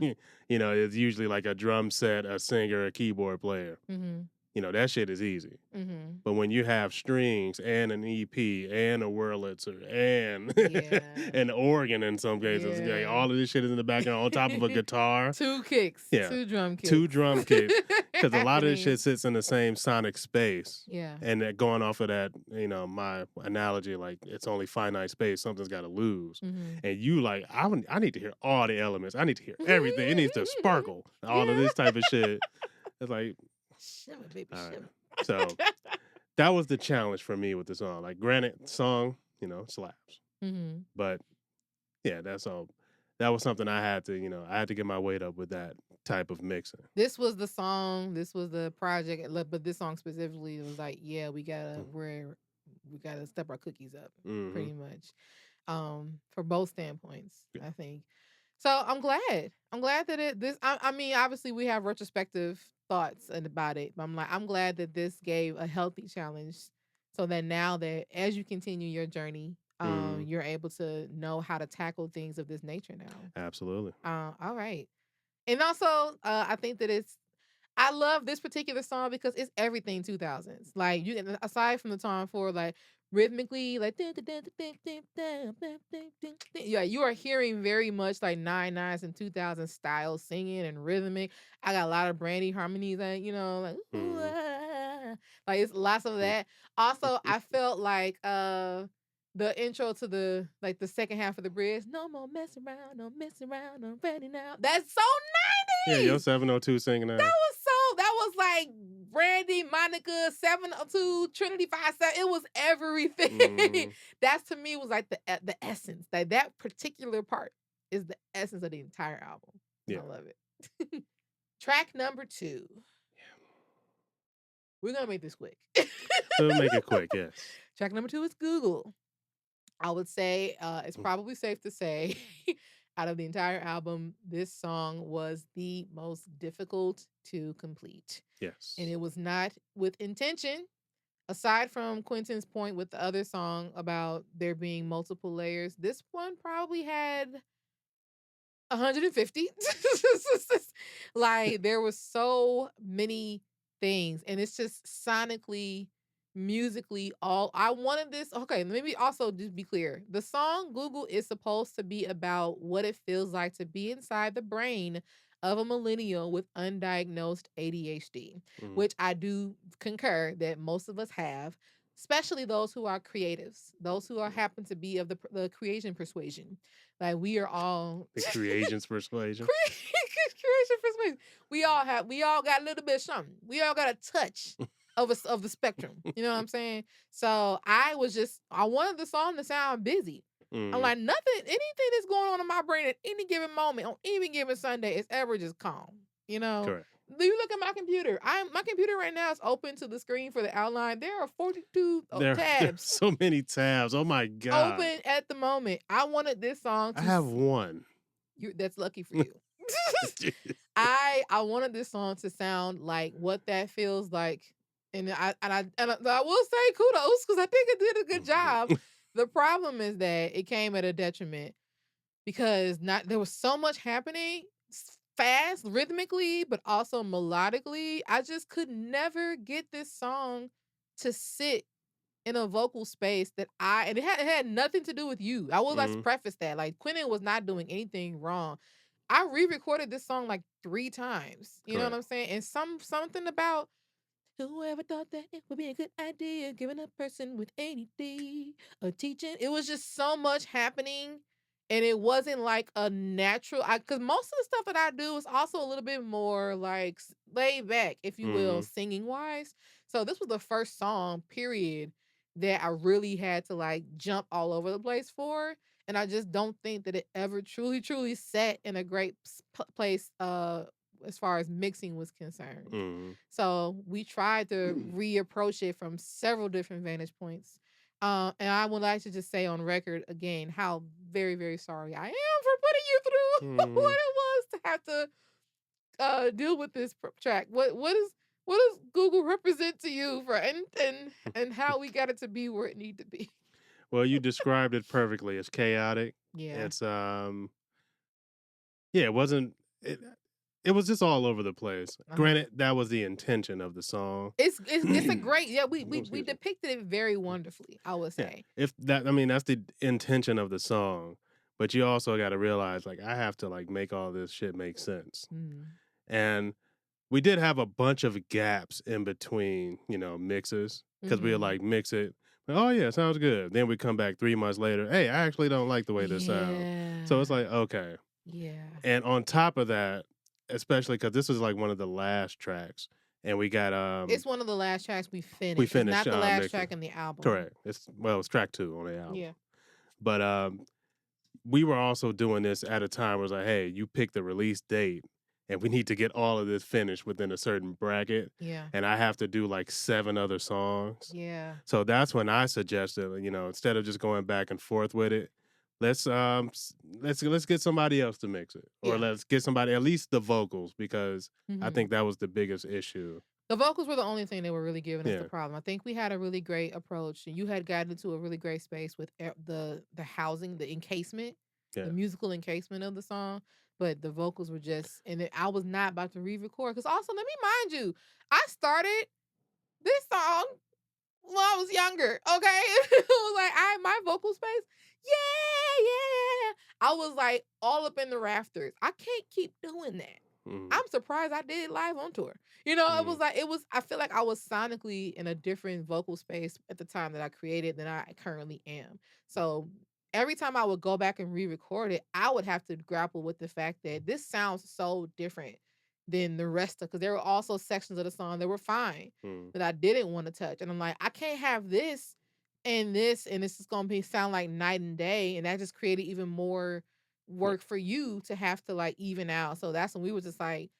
It's usually like a drum set, a singer, a keyboard player. Mhm. That shit is easy. Mhm. But when you have strings and an EP and a Wurlitzer and Yeah. an organ in some cases, like Yeah. all of this shit is in the background on top of a guitar. 2 kicks, Yeah. 2 drum 2 kicks. drum kits. Because a lot of this Happening. shit sits in the same sonic space. Yeah. And that going off of that, my analogy, like it's only finite space, something's got to lose. Mhm. And you like, I need to hear all the elements. I need to hear everything. It needs to sparkle. All of Yeah. this type of shit. It's like, Shimmer, baby, all right. shimmer. So that was the challenge for me with the song. Like, granted, song, slaps. Mhm. But yeah, that's all. That was something I had to get my weight up with that type of mixing. This was the song, this was the project, but this song specifically was like, yeah, we gotta step our cookies up, Mm-hmm. pretty much. For both standpoints, Yeah. I think. So I'm glad. I'm glad that I mean, obviously we have retrospective thoughts about it, but I'm glad that this gave a healthy challenge so that now that as you continue your journey, Mm-hmm. you're able to know how to tackle things of this nature now. Absolutely. All right. And also, I think that I love this particular song because it's everything 2000s. Like aside from the time for like rhythmically, like yeah, you are hearing very much like nines and 2000 style singing and rhythmic. I got a lot of Brandy harmonies that like ooh, Mm-hmm. like it's lots of that. Also, I felt like the intro to the second half of the bridge. No more mess around, no mess around, I'm ready now. That's so Yeah, your 90s. 702 singing that. That was like Brandy, Monica, 702, Trinity 57. It was everything. Mm-hmm. That's to me was like the essence. Like that particular part is the essence of the entire album. And I Yeah. love it. Track number 2. We're gonna make this quick. We'll make it quick, yes. Track number 2 is Google. I would say it's probably safe to say out of the entire album, this song was the most difficult to complete. Yes. And it was not with intention. Aside from Quentin's point with the other song about there being multiple layers, this one probably had 150. Like there was so many things, and it's just sonically, musically, all I wanted this. Okay, let me also just be clear. The song Google is supposed to be about what it feels like to be inside the brain of a millennial with undiagnosed ADHD, Mm. which I do concur that most of us have, especially those who are creatives, those who are happen to be of the creation persuasion. Like we are all The creation's persuasion. creation persuasion. We all got a little bit of something. We all got a touch of the spectrum. You know what I'm saying? So I wanted the song to sound busy. I'm Mm. like, anything that's going on in my brain at any given moment, on any given Sunday, is ever just calm. You know? Correct. Do you look at my computer? My computer right now is open to the screen for the outline. There are 42 There are tabs so many tabs. Oh my god. open at the moment. I wanted this song I to have one. that's lucky for you. I wanted this song to sound like what that feels like, and I will say kudos because I think it did a good job. The problem is that it came at a detriment because not there was so much happening fast rhythmically, but also melodically. I just could never get this song to sit in a vocal space that and it had nothing to do with you. I will like to Mhm. preface that. Like Quentin was not doing anything wrong. I re-recorded this song like 3 times. You know what Correct. I'm saying? And something about whoever thought that it would be a good idea giving a person with ADD a teaching. It was just so much happening. And it wasn't like a natural because most of the stuff that I do is also a little bit more like laid back, if you will, Mhm. singing wise. So this was the first song, period, that I really had to like jump all over the place for. And I just don't think that it ever truly sat in a great place as far as mixing was concerned. Mhm. So we tried to reapproach it from several different vantage points. And I would like to just say on record again how very sorry I am for putting you through what Mhm. it was to have to deal with this track. What does Google represent to you for and how we got it to be where it need to be? Well, you described it perfectly. It's chaotic. Yeah. It's yeah, it wasn't it it was just all over the place. Uh-huh. Granted, that was the intention of the song. It's a great we Excuse me. depicted it very wonderfully, I would Yeah. say. If that I mean, that's the intention of the song, but you also gotta realize, like, I have to, like, make all this shit make sense. Mm. And we did have a bunch of gaps in between, mixes because we would, Mhm. like, mix it. "Oh, yeah, sounds good." Then we come back 3 months later, "Hey, I actually don't like the way this sounds." So it's Yeah. like, okay. Yeah. And on top of that, especially because this was, like, one of the last tracks, and we got, It's one of the last tracks we we finished. It's finished, not the last mixing. track in the album. Correct. It's track 2 on the album. Yeah. But, we were also doing this at a time where it's like, "Hey, you pick the release date, and we need to get all of this finished within a certain bracket, Yeah. and I have to do, like, 7 other songs." Yeah. So that's when I suggested, instead of just going back and forth with it, let's get somebody else to mix it, or Yeah. let's get somebody at least the vocals, because I Mhm. think that was the biggest issue. The vocals were the only thing that were really giving us the Yeah, problem. I think we had a really great approach, and you had gotten into a really great space with the housing, the encasement, the yeah. musical encasement of the song. But the vocals were just, I was not about to re-record. Because also, let me mind you, I started this song when I was younger. Okay, it was like my vocal space. Yeah. I was like all up in the rafters. I can't keep doing that. Mhm, I'm surprised I did it live on tour. You know, it was mhm, like I feel like I was sonically in a different vocal space at the time that I created than I currently am. So every time I would go back and re-record it, I would have to grapple with the fact that this sounds so different than the rest of because there were also sections of the song that were fine mhm. that I didn't want to touch. And I'm like, I can't have this is gonna be sound like night and day. And that just created even more Yeah, work for you to have to like even out. So that's when we were just like,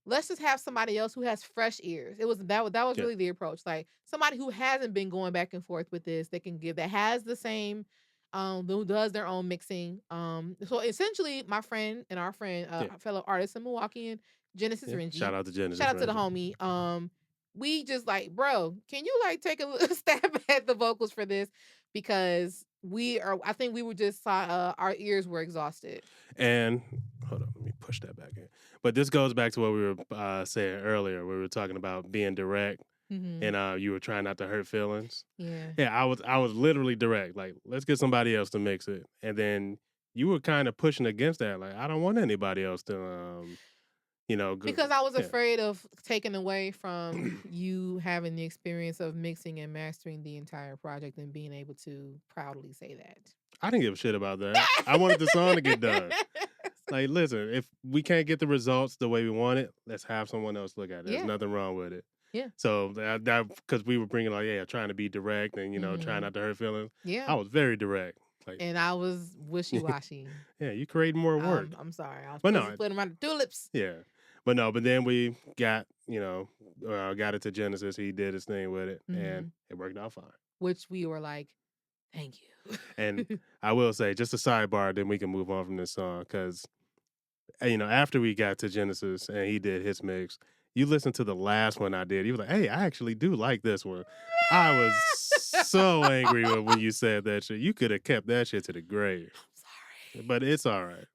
let's just have somebody else who has fresh ears. It was that was yeah, really the approach. Like somebody who hasn't been going back and forth with this, that has the same who does their own mixing. So essentially my friend and our friend, yeah, fellow artist in Milwaukee and Genesis yeah. Shout Renji. out to Shout Genesis out to the Reggie. homie. We just like, bro, can you like take a stab at the vocals for this? Because I think we were just our ears were exhausted. And hold on, let me push that back in. But this goes back to what we were saying earlier. We were talking about being direct, Mhm. and you were trying not to hurt feelings. Yeah. Yeah, I was literally direct. Like, let's get somebody else to mix it, and then you were kind of pushing against that. Like, I don't want anybody else to, go. Because I was Yeah, afraid of taking away from you having the experience of mixing and mastering the entire project and being able to proudly say that. I didn't give a shit about that. I wanted the song to get done. Like, listen, if we can't get the results the way we want it, let's have someone else look at it. There's Yeah. nothing wrong with it. Yeah. So that because we were bringing like, yeah, trying to be direct and trying Mhm. not to hurt feelings. Yeah. I was very direct. Like, And I was wishy-washy. yeah, you create more work. I'm sorry. I was But supposed to no, put around the tulips, yeah, but no, but then we got it to Genesis. He did his thing with it, and mhm, it worked out fine. which we were like, "Thank And you." I will say, just a sidebar, then we can move on from this song because after we got to Genesis and he did his mix, you listen to the last one I did. You was like, "Hey, I actually do like this one." I was so angry when you said that shit. You could have kept that shit to the grave, I'm sorry. but it's all right.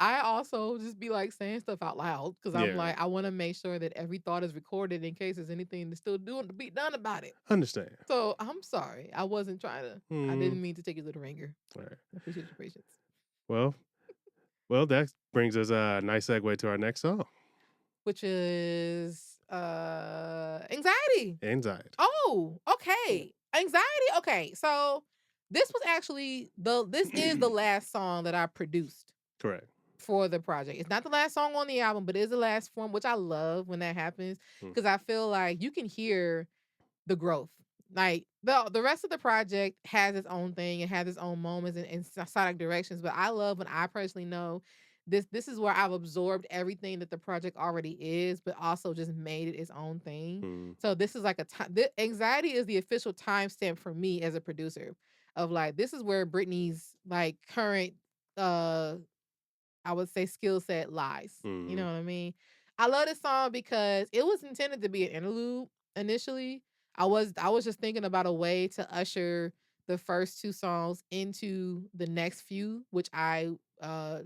I also just be like saying stuff out loud because I'm Yeah, like I want to make sure that every thought is recorded in case there's anything to still doing to be done about it. understand. So I'm sorry. I wasn't trying to. I Mm, didn't mean to take you to the ringer. all right. I appreciate your patience. Well, that brings us a nice segue to our next song, Which is anxiety. "Anxiety." Oh, Yeah, okay. Anxiety. Okay. So this was actually this is the last song that I produced correct. for the project. It's not the last song on the album, but it is the last form, which I love when that happens Mm, because I feel like you can hear the growth. Like the rest of the project has its own thing, it has its own moments and sonic directions. But I love when I personally know this is where I've absorbed everything that the project already is, but also just made it its own thing. mm, So this is like a time. Anxiety is the official timestamp for me as a producer of like this is where Britney's like current uh I would say skill set lies. You know mhm, what I mean? I love this song because it was intended to be an interlude initially. I was just thinking about a way to usher the first two songs into the next few, which I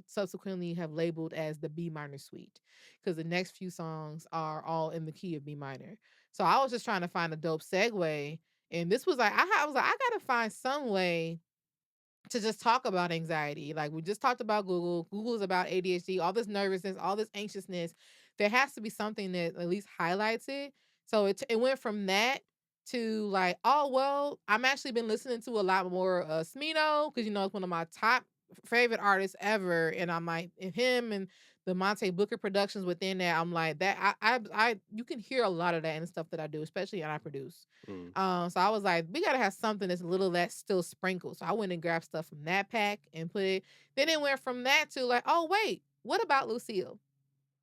subsequently have labeled as the B minor suite because the next few songs are all in the key of B minor. So I was just trying to find a dope segue, and this was like I was like I gotta find some way to just talk about anxiety. Like we just talked about Google. Google is about ADHD, all this nervousness, all this anxiousness. There has to be something that at least highlights it. So it went from that to like, oh well, I'm actually been listening to a lot more Smino because it's one of my top favorite artists ever, and I'm like and him and the Monte Booker productions within that. I'm like that. You can hear a lot of that in the stuff that I do, especially and I produce. mm. So I was like, we gotta have something that's a little that still sprinkled. So I went and grabbed stuff from that pack and put it. Then it went from that to like, oh wait, what about Lucille?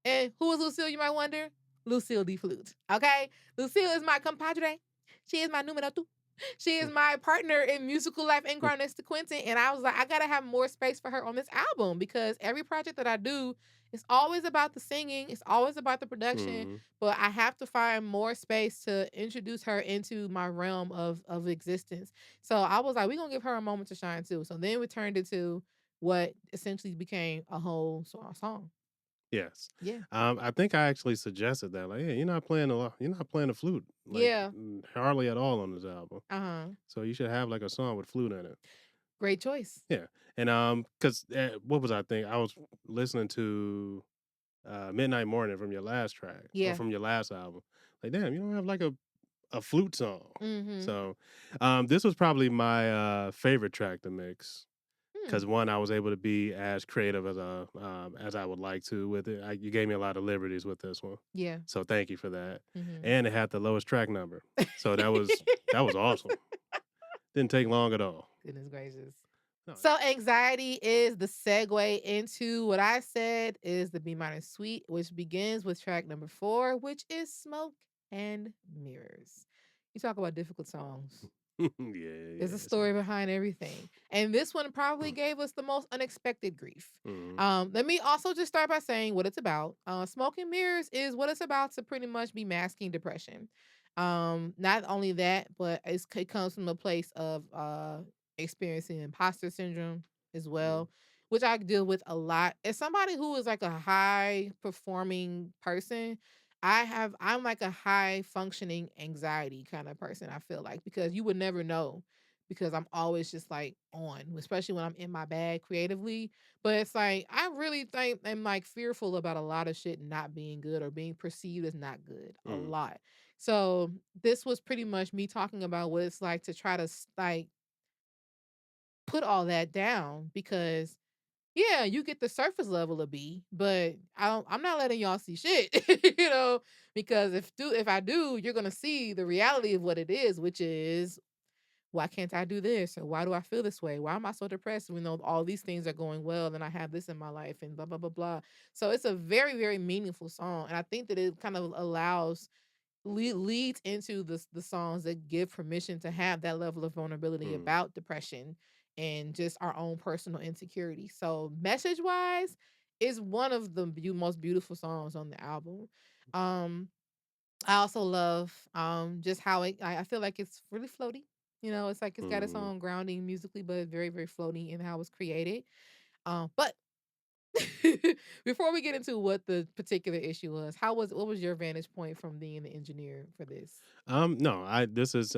And who is Lucille? You might wonder. Lucille the flute. Okay, Lucille is my compadre. She is my numero two. She is my partner in musical life in Garnets to Quentin. And I was like, I gotta have more space for her on this album because every project that I do is always about the singing. It's always about the production. Mhm. But I have to find more space to introduce her into my realm of existence. So I was like, we're gonna give her a moment to shine too. So then we turned it to what essentially became a whole song. Yes. Yeah. I think I actually suggested that, like, "Yeah, you're not playing a lot. You're not playing the flute, like, Yeah. hardly at all on this album. Uh-huh. So you should have, like, a song with flute in it." Great choice. Yeah, and, 'cause, what was I thinking? I was listening to, Midnight Morning from your last track or Yeah. from your last album. Like, damn, you don't have, like, a flute song. Mm-hmm. So, this was probably my, favorite track to mix. Hmm. 'Cause one, I was able to be as creative as I would like to with it. You gave me a lot of liberties with this one, Yeah. so thank you for that. Mm-hmm. And it had the lowest track number, so that was awesome. Didn't take long at all. Goodness gracious. No, So anxiety is the segue into what I said is the B minor suite, which begins with track number 4, which is Smoke and Mirrors. You talk about difficult songs. yeah, yeah, There's yeah. a story behind everything. And this one probably gave us the most unexpected grief. Mhm, Let me also just start by saying what it's about. Smoke and Mirrors is what it's about to pretty much be masking depression. Not only that, but it comes from a place of experiencing imposter syndrome as mhm, well, which I deal with a lot. As somebody who is like a high performing person, I'm like a high functioning anxiety kind of person, I feel like, because you would never know because I'm always just like on, especially when I'm in my bag creatively. But it's like I really think I'm like fearful about a lot of shit not being good or being perceived as not good a Mm, lot. So this was pretty much me talking about what it's like to try to like put all that down because yeah, you get the surface level of B, but I'm not letting y'all see shit, because if I do, you're gonna see the reality of what it is, which is why can't I do this? Or why do I feel this way? Why am I so depressed? We know all these things are going well, and I have this in my life, and blah blah blah blah. So it's a very very meaningful song, and I think that it kind of leads into the songs that give permission to have that level of vulnerability mm, about depression and just our own personal insecurity. So message wise is one of the most beautiful songs on the album. Um, I also love just how I feel like it's really floaty. It's like it's got its mm. own grounding musically, but it's very, very floaty in how it's created. But before we get into what the particular issue was, what was your vantage point from being the engineer for this? No, I this is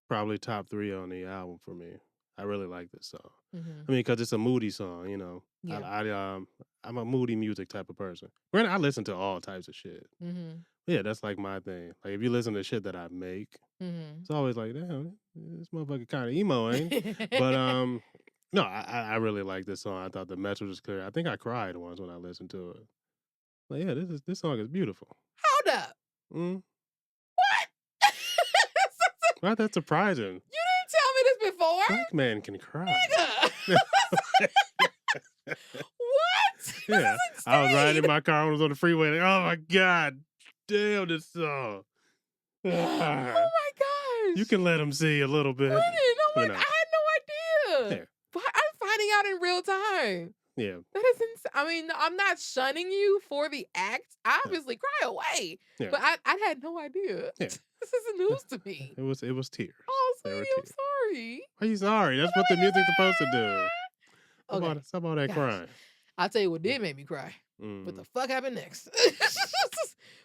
probably top 3 on the album for me. I really like this song. Mhm. I mean, because it's a moody song, you know. Yeah. I'm a moody music type of person. Granted, I listen to all types of shit. Mhm. Yeah, that's like my thing. Like if you listen to shit that I make, Mhm. it's always like, damn, this motherfucker kind of emo, ain't it? But no, I really like this song. I thought the message was clear. I think I cried once when I listened to it. Like, yeah, this song is beautiful. Hold up. Mm, What? well, that's surprising. You didn't tell me this before, Black man can cry. nigga. What? This Yeah, is I was riding in insane. my car. I was on the freeway. Like, oh my god, damn this song. Ah, Oh my you gosh. can let him see a little bit. Brennan, oh You my, know, I had no idea. yeah, But I'm finding out in real time. yeah, That is insane. I mean, I'm not shunning you for the act. yeah, Obviously, cry away. yeah. But I had no idea. Yeah. This is news to me. It was tears. Oh, There were sweetie, tears. I'm sorry. Why you sorry? That's what the music's supposed to do. Okay, Stop all that gosh. crying. I'll tell you what did make me cry. What the Mm, fuck happened next?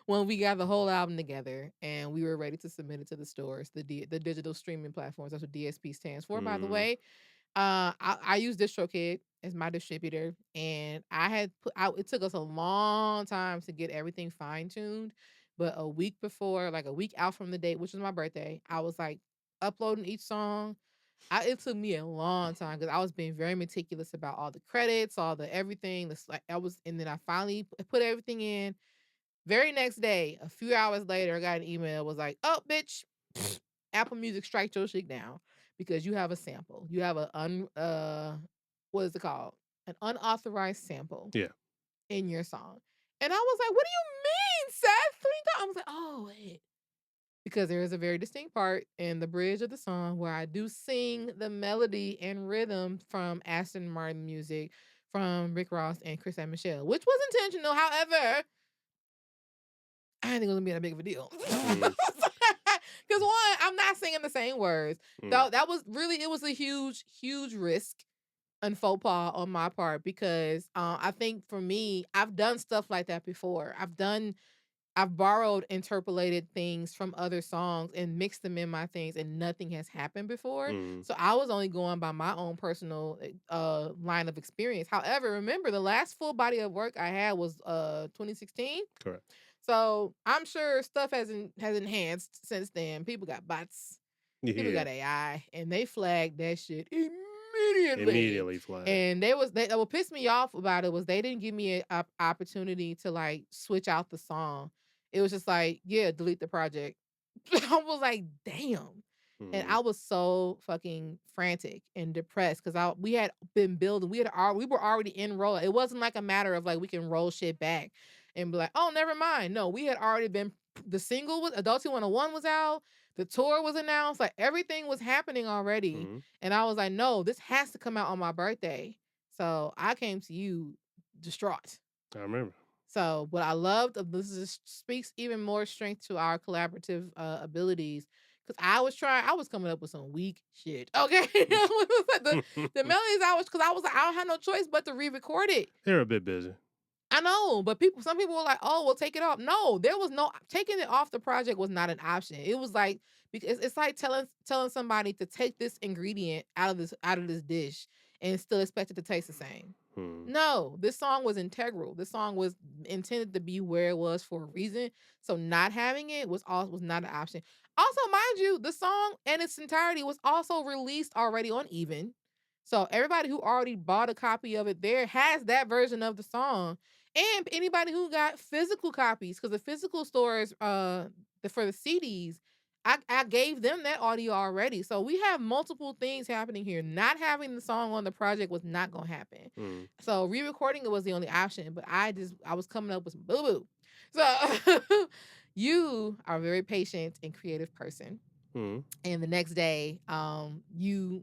When we got the whole album together and we were ready to submit it to the stores, the digital streaming platforms. That's what DSP stands for, by the mm, way. I use DistroKid as my distributor, and I had put out. It took us a long time to get everything fine tuned, but a week before, like a week out from the date, which was my birthday, I was like uploading each song. It took me a long time because I was being very meticulous about all the credits, all the everything. This like I was, and then I finally put everything in. Very next day, a few hours later, I got an email. Was like, "Oh, bitch, Apple Music strike your shit down because you have a sample. You have what is it called? An unauthorized sample yeah. in your song." And I was like, "What do you mean, Seth?" I was like, "Oh, wait." Because there is a very distinct part in the bridge of the song where I do sing the melody and rhythm from Aston Martin music from Rick Ross and Chris and Michelle, which was intentional. However, I didn't think it was gonna be that big of a deal. Mm, Because one, I'm not singing the same words. mm, Though that was really, it was a huge, huge risk and faux pas on my part because I think for me, I've done stuff like that before. I've borrowed, interpolated things from other songs and mixed them in my things, and nothing has happened before. mm, So I was only going by my own personal line of experience. However, remember the last full body of work I had was 2016. correct. So I'm sure stuff has enhanced since then. People got bots, people Yeah. got AI, and they flagged that shit immediately. Immediately flag. And what pissed me off about it was they didn't give me an opportunity to like switch out the song. It was just like, yeah, delete the project. I was like, damn. And Mm, I was so fucking frantic and depressed because we had been building, we were already in roll. It wasn't like a matter of like we can roll shit back and be like, oh, never mind. No, we had already been the single was Adulthood 101 was out, the tour was announced, like everything was happening already. mm, And I was like, no, this has to come out on my birthday. So I came to you distraught. I remember. So what I loved of this is speaks even more strength to our collaborative abilities because I was coming up with some weak shit. Okay. The melodies because I was like, I don't have no choice but to re-record it. They're a bit busy. I know, but some people were like, "Oh, we'll take it off." No, there was no taking it off the project was not an option. It was like because it's like telling somebody to take this ingredient out of this dish and still expect it to taste the same. No, this song was integral. This song was intended to be where it was for a reason. So not having it was not an option. Also, mind you, the song in its entirety was also released already on Even. So everybody who already bought a copy of it there has that version of the song. And anybody who got physical copies, because the physical stores, for the CDs, I gave them that audio already. So we have multiple things happening here. Not having the song on the project was not gonna happen. So re-recording it was the only option. But I was coming up with some boo boo. So you are a very patient and creative person. And the next day, you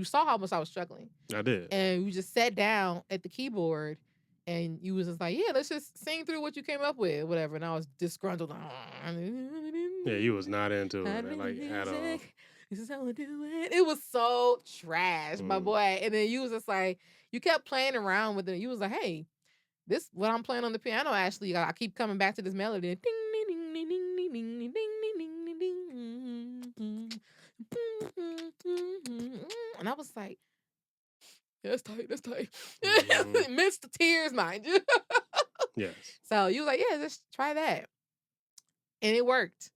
saw how much I was struggling. I did. And you just sat down at the keyboard and you was just like, yeah, let's just sing through what you came up with, whatever. And I was disgruntled. Yeah, you was not into it, like at all. This is how I do it. It was so trash, my boy. And then you was just like, you kept playing around with it. You was like, hey, this what I'm playing on the piano. Actually, I keep coming back to this melody. Ding ding ding ding ding ding ding ding ding ding ding. And I was like, that's tight. That's tight. Amidst the tears, mind you. Yes. So you was like, yeah, just try that. And it worked.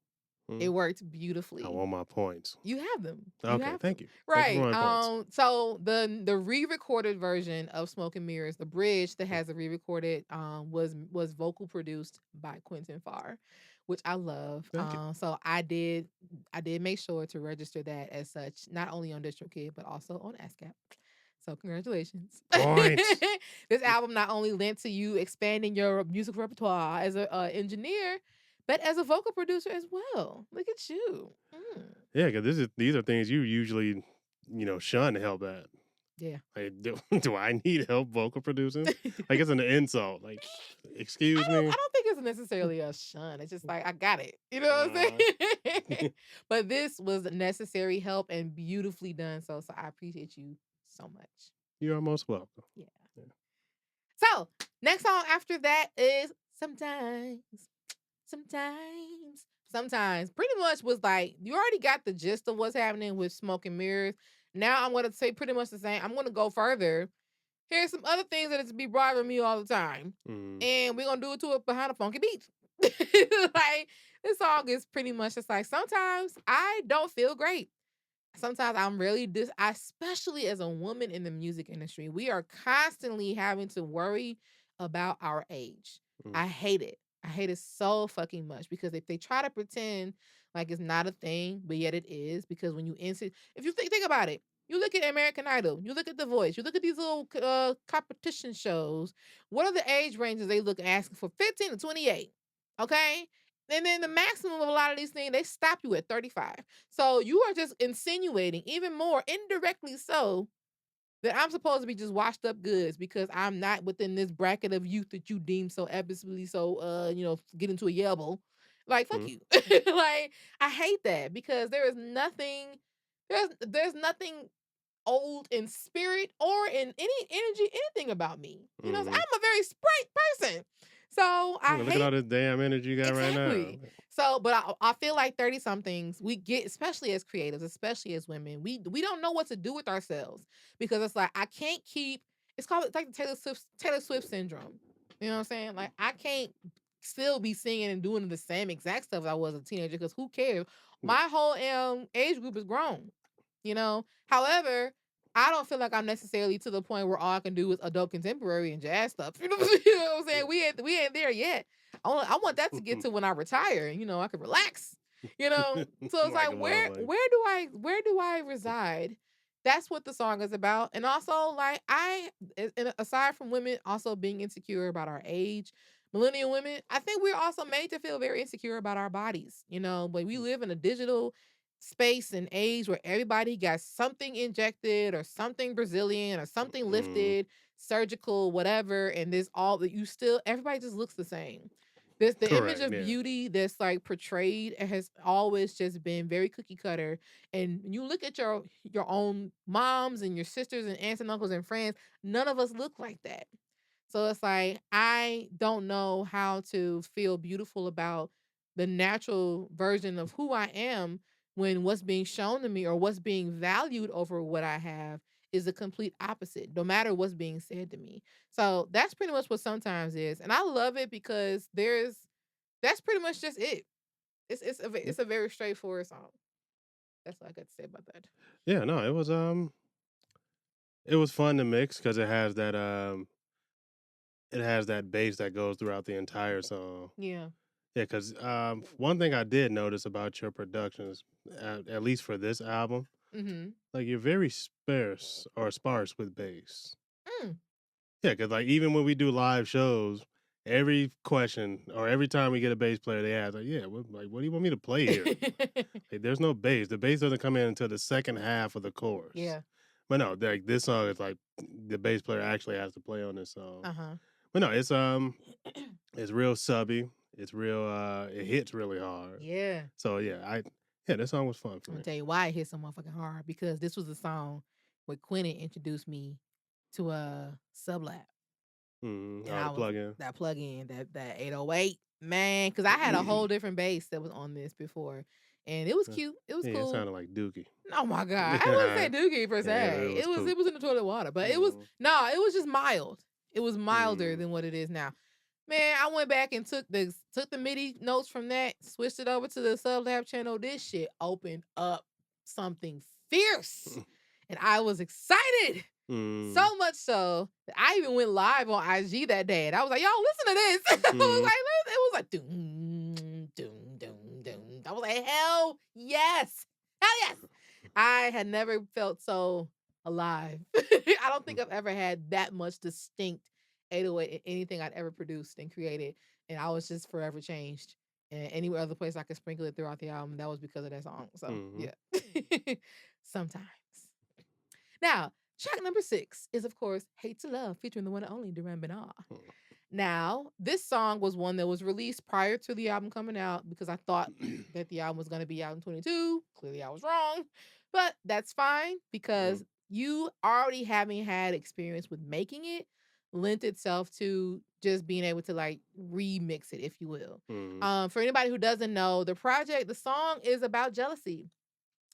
It worked beautifully. I want my points. You have them. Okay, thank you. Right. Thank you So the re-recorded version of Smoke and Mirrors, the bridge that has a re-recorded, was vocal produced by Quentin Farr, which I love. So I did make sure to register that as such, not only on DistroKid but also on ASCAP. So congratulations. Points. This album not only lent to you expanding your music repertoire as an engineer, but as a vocal producer as well. Look at you. Yeah, because these are things you usually, shun help at. Yeah. Like, do I need help vocal producing? Like, it's an insult. Like, excuse me. I don't think it's necessarily a shun. It's just like, I got it. You know what I'm saying? But this was necessary help and beautifully done. So I appreciate you so much. You are most welcome. Yeah. So next song after that is Sometimes pretty much was like, you already got the gist of what's happening with Smoke and Mirrors. Now I'm going to say pretty much the same. I'm going to go further. Here's some other things that is be bothering me all the time. And we're going to do it to it behind a funky beat. Like, this song is pretty much just like, sometimes I don't feel great. Sometimes I'm really especially as a woman in the music industry, we are constantly having to worry about our age. I hate it. I hate it so fucking much because if they try to pretend like it's not a thing, but yet it is, because when you if you think about it, you look at American Idol, you look at The Voice, you look at these little competition shows. What are the age ranges they look asking for? 15 to 28. Okay? And then the maximum of a lot of these things, they stop you at 35. So you are just insinuating even more indirectly so that I'm supposed to be just washed up goods because I'm not within this bracket of youth that you deem so absolutely so get into a yellow. Like, fuck you. Like, I hate that because there's nothing old in spirit or in any energy, anything about me. You know, I'm a very sprite person. So look at all this damn energy you got right now. So, but I feel like 30-somethings, we get, especially as creatives, especially as women, we don't know what to do with ourselves because it's like, I can't keep, it's like the Taylor Swift syndrome. You know what I'm saying? Like, I can't still be singing and doing the same exact stuff I was a teenager because who cares? My whole age group is grown, you know? However, I don't feel like I'm necessarily to the point where all I can do is adult contemporary and jazz stuff. You know what I'm saying? We ain't there yet. I want that to get to when I retire. I can relax. So it's like where do I reside? That's what the song is about. And also, like, aside from women also being insecure about our age, millennial women, I think we're also made to feel very insecure about our bodies. But we live in a digital space and age where everybody got something injected or something Brazilian or something lifted, surgical, whatever, and there's all that everybody just looks the same. This the image Correct. of Yeah. beauty that's like portrayed has always just been very cookie cutter. And you look at your own moms and your sisters and aunts and uncles and friends, none of us look like that. So it's like I don't know how to feel beautiful about the natural version of who I am when what's being shown to me or what's being valued over what I have is the complete opposite, no matter what's being said to me. So that's pretty much what sometimes is. And I love it because that's pretty much just it. Yeah. It's a very straightforward song. That's all I got to say about that. Yeah. No, it was fun to mix because it has that bass that goes throughout the entire song. Yeah. Yeah, because one thing I did notice about your productions, at least for this album, Mhm. like you're very sparse with bass. Mm. Yeah, because like even when we do live shows, every question or every time we get a bass player, they ask like, "Yeah, what do you want me to play here?" Like, there's no bass. The bass doesn't come in until the second half of the chorus. Yeah. But no, like this song is like the bass player actually has to play on this song. Uh-huh. But no, it's real subby. It's real it hits really hard. Yeah. So yeah, that song was fun for I'm gonna me. tell you why it hit so motherfucking hard because this was a song where Quentin introduced me to a sublab, and Oh, I the was plug-in. that plug in that 808 man because I had a whole different bass that was on this before, and it was Yeah, cute. It was yeah, it cool. sounded like Dookie. Oh my god, I wouldn't say Yeah, dookie per it se. was It cool. was in the toilet water, but it was Mhm, no, it was just mild. It was milder mm, than what it is now. Man, I went back and took the MIDI notes from that, switched it over to the Sublab channel. This shit opened up something fierce, and I was excited. mm, So much so that I even went live on IG that day, and I was like, "Y'all, listen to this." I was mm, like, "It was like doom, doom, doom, doom." I was like, "Hell yes, hell yes!" I had never felt so alive. I don't think I've ever had that much distinct 808 in anything I'd ever produced and created, and I was just forever changed. And any other place I could sprinkle it throughout the album, that was because of that song. So mhm, yeah, sometimes. Now, track number 6 is, of course, Hate to Love, featuring the one and only Duran Bernard. Now, this song was one that was released prior to the album coming out because I thought that the album was going to be out in 22. Clearly, I was wrong, but that's fine mm, because you already having had experience with making it lent itself to just being able to like remix it, if you will. mhm, For anybody who doesn't know, the song is about jealousy.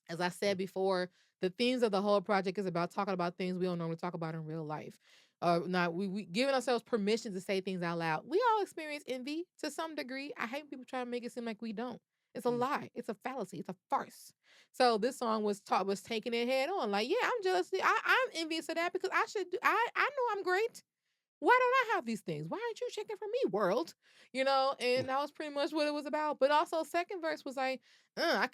As I mm, said before, the themes of the whole project is about talking about things we don't normally talk about in real life. Not we giving ourselves permission to say things out loud. We all experience envy to some degree. I hate people try to make it seem like we don't. It's a mm, lie. It's a fallacy. It's a farce. So this song was taking it head on. Like, yeah, I'm jealous. I'm envious of that because I know I'm great. Why don't I have these things? Why aren't you checking for me, world? And that was pretty much what it was about. But also, second verse was like, I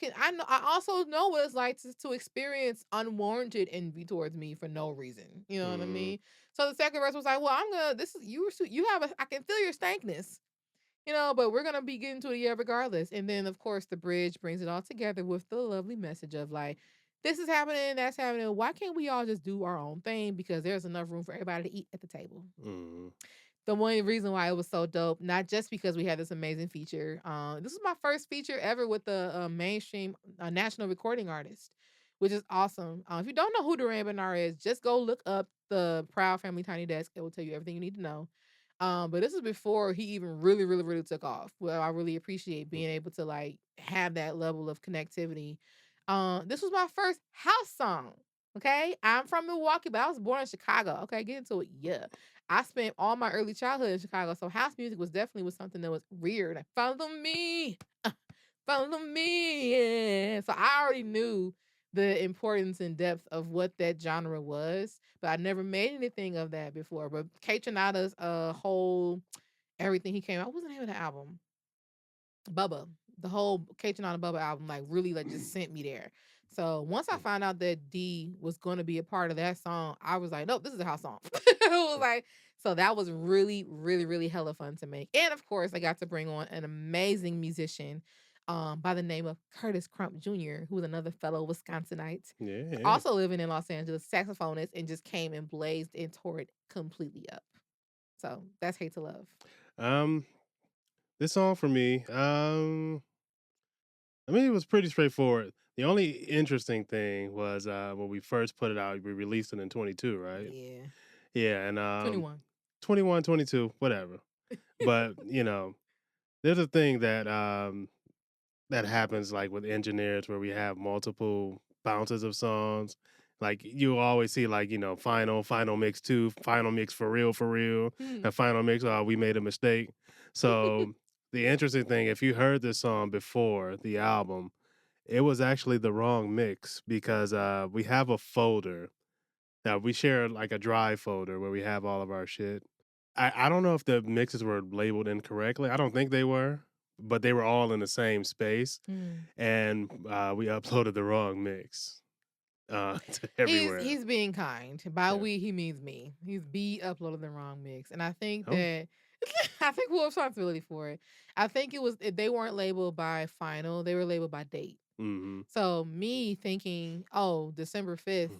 also know what it's like to experience unwarranted envy towards me for no reason. You know what I mhm, mean? So the second verse was like, well, I'm gonna this is you have I can feel your stankness, but we're gonna be getting to it yeah regardless. And then of course the bridge brings it all together with the lovely message of like, this is happening, that's happening. Why can't we all just do our own thing? Because there's enough room for everybody to eat at the table. mhm, The one reason why it was so dope, not just because we had this amazing feature. This was my first feature ever with the mainstream national recording artist, which is awesome. If you don't know who Duran Bernard is, just go look up the Proud Family Tiny Desk. It will tell you everything you need to know. But this is before he even really, really, really took off. Well, I really appreciate mm, being able to like have that level of connectivity. This was my first house song. Okay, I'm from Milwaukee, but I was born in Chicago. Okay, get into it. Yeah. I spent all my early childhood in Chicago, so house music was something that was weird. Like, follow me, yeah. So I already knew the importance and depth of what that genre was, but I never made anything of that before. But K Tronada's whole everything he came out, what was the name of the album? Bubba, the whole K on Bubba album, like really like just sent me there. So once I mm, found out that D was going to be a part of that song, I was like, nope, this is a house song. It was like, so that was really, really, really hella fun to make. And of course, I got to bring on an amazing musician by the name of Curtis Crump Jr., who was another fellow Wisconsinite, yeah, yeah. also living in Los Angeles, saxophonist, and just came and blazed and tore it completely up. So that's Hate to Love. Um, This song for me, I mean, it was pretty straightforward. The only interesting thing was when we first put it out, we released it in 22, right? Yeah. Yeah, and 21. 21, 22, whatever. But there's a thing that happens like with engineers where we have multiple bounces of songs. Like you always see like, final mix two, final mix for real, Hmm. and final mix, oh, we made a mistake. So the interesting thing, if you heard this song before the album, it was actually the wrong mix because we have a folder. Now we share like a drive folder where we have all of our shit. I don't know if the mixes were labeled incorrectly. I don't think they were, but they were all in the same space, Hmm. and we uploaded the wrong mix to He's everywhere. he's being kind. By Yeah. we, he means me. He's uploaded the wrong mix, and I think Oh. that I think we'll have responsibility for it. I think it was they weren't labeled by final; they were labeled by date. Mm-hmm. So me thinking, oh, December 5th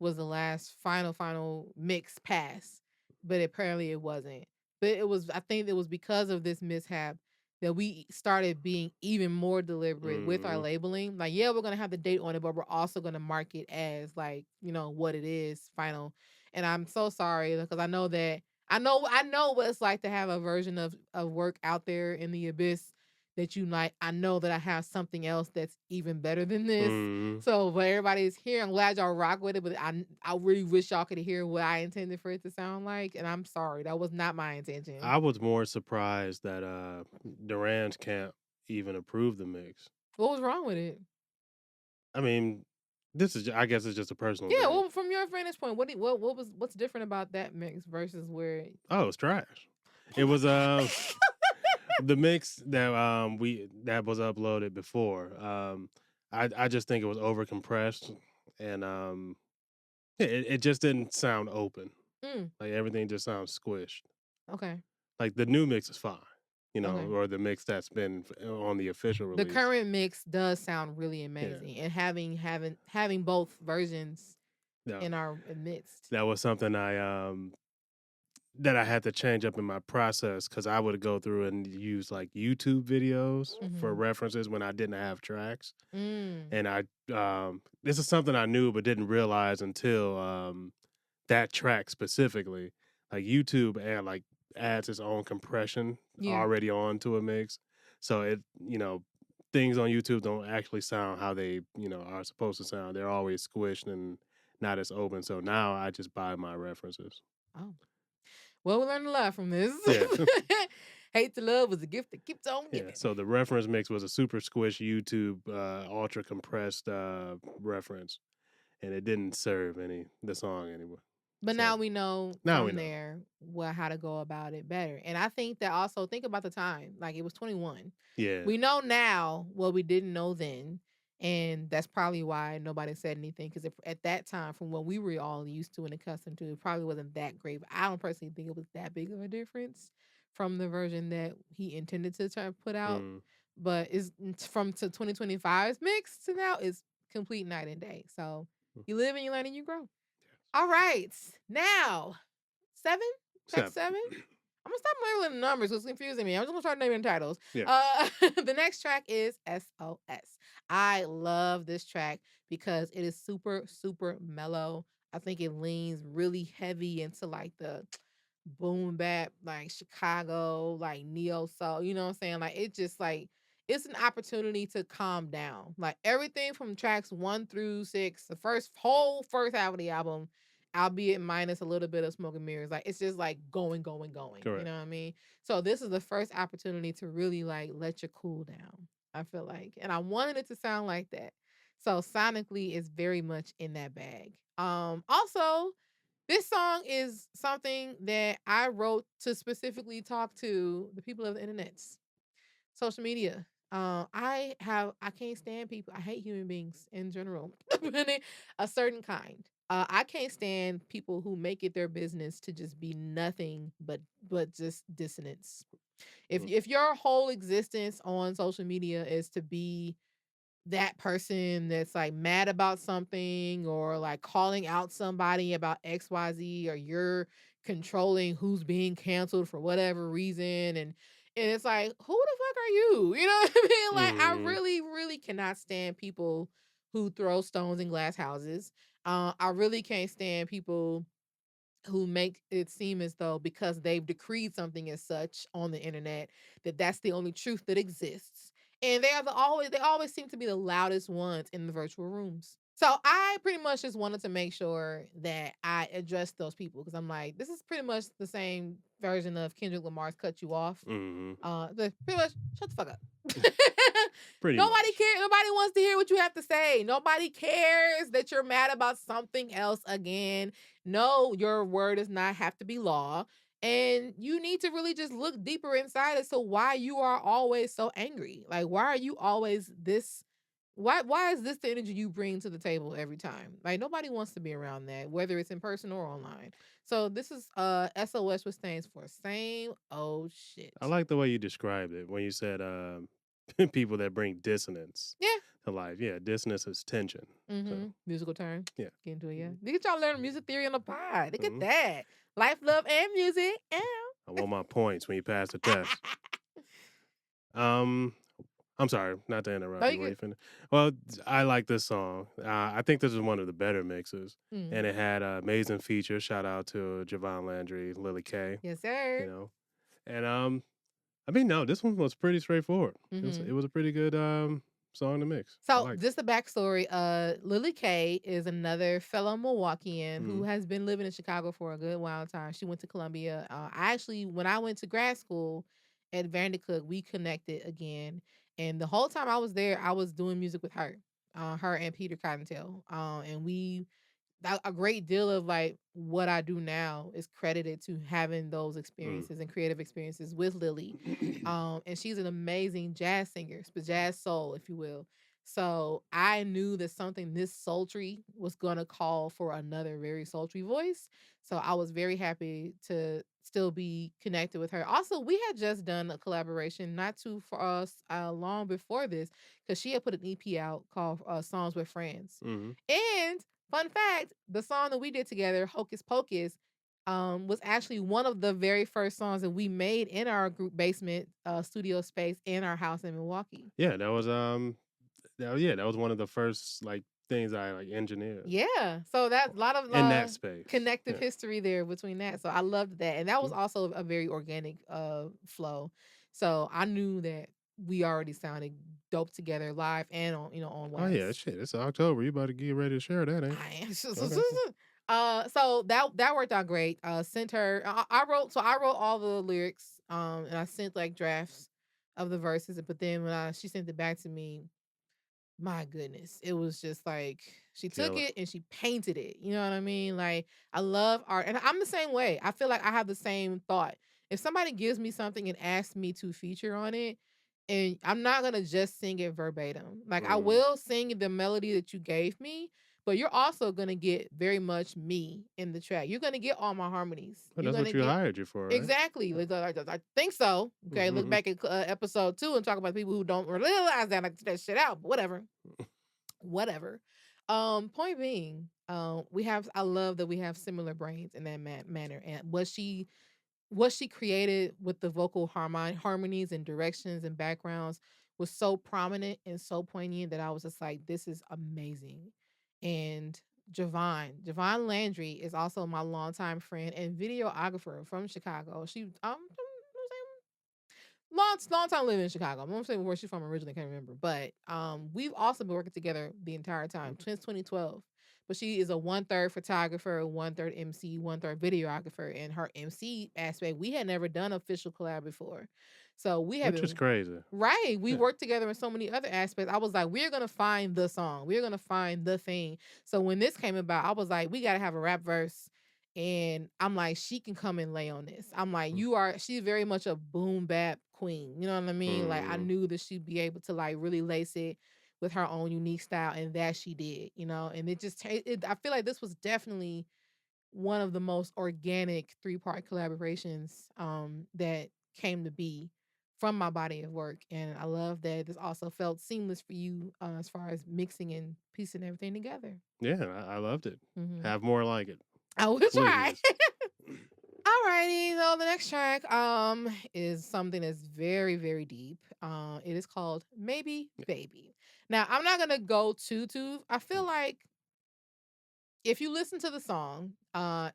was the last final mix pass, but apparently it wasn't. But it was I think it was because of this mishap that we started being even more deliberate with our Mm-hmm. labeling. Like, yeah, we're gonna have the date on it, but we're also gonna mark it as like, what it is, final. And I'm so sorry because I know that I know what it's like to have a version of work out there in the abyss that you like. I know that I have something else that's even better than this. Mm-hmm. So for everybody's here, I'm glad y'all rock with it, but I really wish y'all could hear what I intended for it to sound like. And I'm sorry. That was not my intention. I was more surprised that Duran's camp even approved the mix. What was wrong with it? I mean, I guess it's just a personal Yeah, thing. well, from your vantage point, what's different about that mix versus where Oh, it's trash. Oh It my was god. the mix that that was uploaded before. I just think it was over compressed, and yeah, it just didn't sound open. Mm, Like everything just sounds squished. okay. Like the new mix is fine, Okay. or the mix that's been on the official The release. current mix does sound really Yeah, amazing. And having both versions no, in our midst. that was something that I had to change up in my process because I would go through and use like YouTube videos for Mhm. references when I didn't have tracks. Mm. And this is something I knew but didn't realize until that track specifically. Like YouTube adds its own compression Yeah. already onto a mix. So things on YouTube don't actually sound how they, are supposed to sound. They're always squished and not as open. So now I just buy my references. Oh. Well, we learned a lot from this. Yeah. Hate to love was a gift that keeps on Yeah, giving. so the reference mix was a super squish YouTube ultra compressed reference, and it didn't serve the song anymore. But So now we know now we from know. there how to go about it better. And I think that also think about the time. Like it was 21. Yeah. We know now what we didn't know then. And that's probably why nobody said anything. Because at that time, from what we were all used to and accustomed to, it probably wasn't that great. But I don't personally think it was that big of a difference from the version that he intended to try to put out. Mm. But it's from to 2025's mix to now is complete night and day. So Mm. you live and you learn and you grow. Yes. All right. Now, 7? Track 7. 7? I'm gonna stop labeling the numbers. It's confusing me. I'm just gonna start naming titles. Yeah. The next track is SOS. I love this track because it is super, super mellow. I think it leans really heavy into like the boom bap, like Chicago, like neo soul. You know what I'm saying? Like it just like it's an opportunity to calm down. Like everything from tracks 1 through 6, the first half of the album, albeit minus a little bit of smoke and mirrors. Like it's just like going, going, going. You Correct. know what I mean? So this is the first opportunity to really like let your cool down. I feel like, and I wanted it to sound like that. So sonically, it's very much in that bag. Also, this song is something that I wrote to specifically talk to the people of the internets, social media. I can't stand people. I hate human beings in general, a certain kind. I can't stand people who make it their business to just be nothing but just dissonance. Mm. If your whole existence on social media is to be that person that's like mad about something or like calling out somebody about XYZ, or you're controlling who's being canceled for whatever reason, and And it's like, who the fuck are you? You know what I mean? Like, I Mhm. really, really cannot stand people who throw stones in glass houses. I really can't stand people who make it seem as though because they've decreed something as such on the internet that that's the only truth that exists. And they always seem to be the loudest ones in the virtual rooms. So I pretty much just wanted to make sure that I address those people because I'm like, this is pretty much the same version of Kendrick Lamar's "Cut You Off." Mhm. Pretty much, shut the fuck up. Pretty Nobody much. cares. Nobody wants to hear what you have to say. Nobody cares that you're mad about something else again. No, your word does not have to be law. And you need to really just look deeper inside as to why you are always so angry. Like, why are you always this? Why is this the energy you bring to the table every time? Like nobody wants to be around that, whether it's in person or online. So this is SOS, which stands for same old I shit. like the way you described it when you said people that bring dissonance Yeah. to life. Yeah, dissonance is tension. So, Musical term. yeah. Get into it, yeah. Look at y'all learn music theory on the pod. Look at Mhm. that. Life, love, and music. I want my points when you pass the Ow. test. Um, I'm sorry, not to No, interrupt you you. Were you good. finished? Well, I like this song. I think this is one of the better mixes, Mm. and it had amazing features. Shout out to Javon Landry, Lily K. Yes, You sir. know, and I mean, no, this one was pretty straightforward. It hmm was a pretty good song to mix. I So, liked it. just the backstory. Lily K is another fellow Milwaukeean who Mhm. has been living in Chicago for a good while time. She went to Columbia. I actually, when I went to grad school at Vandercook, we connected again. And the whole time I was there, I was doing music with her, her and Peter Cottontail. And a great deal of like what I do now is credited to having those Mm. experiences and creative experiences with Lily. And she's an amazing jazz singer, jazz soul, if you will. So I knew that something this sultry was gonna call for another very sultry voice. So I was very happy to still be connected with her. Also, we had just done a collaboration not too for us long before this because she had put an EP out called "Songs with Friends," Mhm. and fun fact, the song that we did together, Hocus Pocus, was actually one of the very first songs that we made in our group basement studio space in our house in Milwaukee. Yeah, that was one of the first like things I like engineered Yeah. So that's a lot of in that space. connective Yeah. history there between that. So I loved that. And that was Mm. also a very organic flow. So I knew that we already sounded dope together live and on Oh yeah, wax. shit. It's October. You about to get ready to share that, ain't I you? Okay, cool. so that worked out great. Sent her I wrote all the lyrics, and I sent like drafts of the verses, but then when she sent it back to me, my goodness, it was just like she took Killer. it and she painted it. You know what I mean? Like I love art, and I'm the same way. I feel like I have the same thought. If somebody gives me something and asks me to feature on it, and I'm not gonna just sing it verbatim. Like I Mm. will sing the melody that you gave me, but you're also gonna get very much me in the track. You're gonna get all my harmonies. Well, You're that's what gonna you get hired you for, right? exactly. Like, I think so. Okay, look Mm-hmm. back at episode 2 and talk about people who don't realize that like that shit out. But whatever, whatever. Point being, I love that we have similar brains in that manner, and what she created with the vocal harmonies and directions and backgrounds was so prominent and so poignant that I was just like, this is amazing. And Javon Landry is also my longtime friend and videographer from Chicago. Long time living in Chicago. I'm not saying where she's from originally, can't remember. But we've also been working together the entire time, since 2012. But she is a 1/3 photographer, 1/3 MC, 1/3 videographer. And her MC aspect, we had never done official collab before. So we have Which is been crazy. right. We Yeah. worked together in so many other aspects. I was like, we're gonna find the song. We're gonna find the thing. So when this came about, I was like, we gotta have a rap verse. And I'm like, she can come and lay on this. I'm like, she's very much a boom bap queen. You know what I mean? Like I Mm-hmm. knew that she'd be able to like really lace it with her own unique style, and that she did. And it just I feel like this was definitely one of the most organic three-part collaborations that came to be from my body of work. And I love that this also felt seamless for you as far as mixing and piecing everything together. Yeah, I loved it. hmm Have more like it, I will try. please. Alrighty, so So the next track is something that's very, very deep. It is called Maybe Baby. Now, I'm not gonna go too. I feel Mm, like if you listen to the song,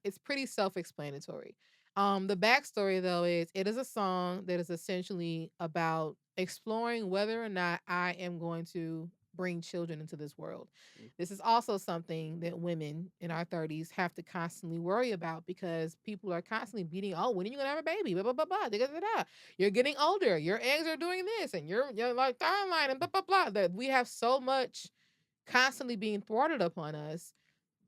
it's pretty self-explanatory. The backstory though is it is a song that is essentially about exploring whether or not I am going to bring children into this world. mm. This is also something that women in our 30s have to constantly worry about because people are constantly beating, oh, when are you gonna have a baby? Blah blah blah blah. Da, da, da, da. You're getting older, your eggs are doing this, and you're like timeline and blah blah blah. That we have so much constantly being thwarted upon us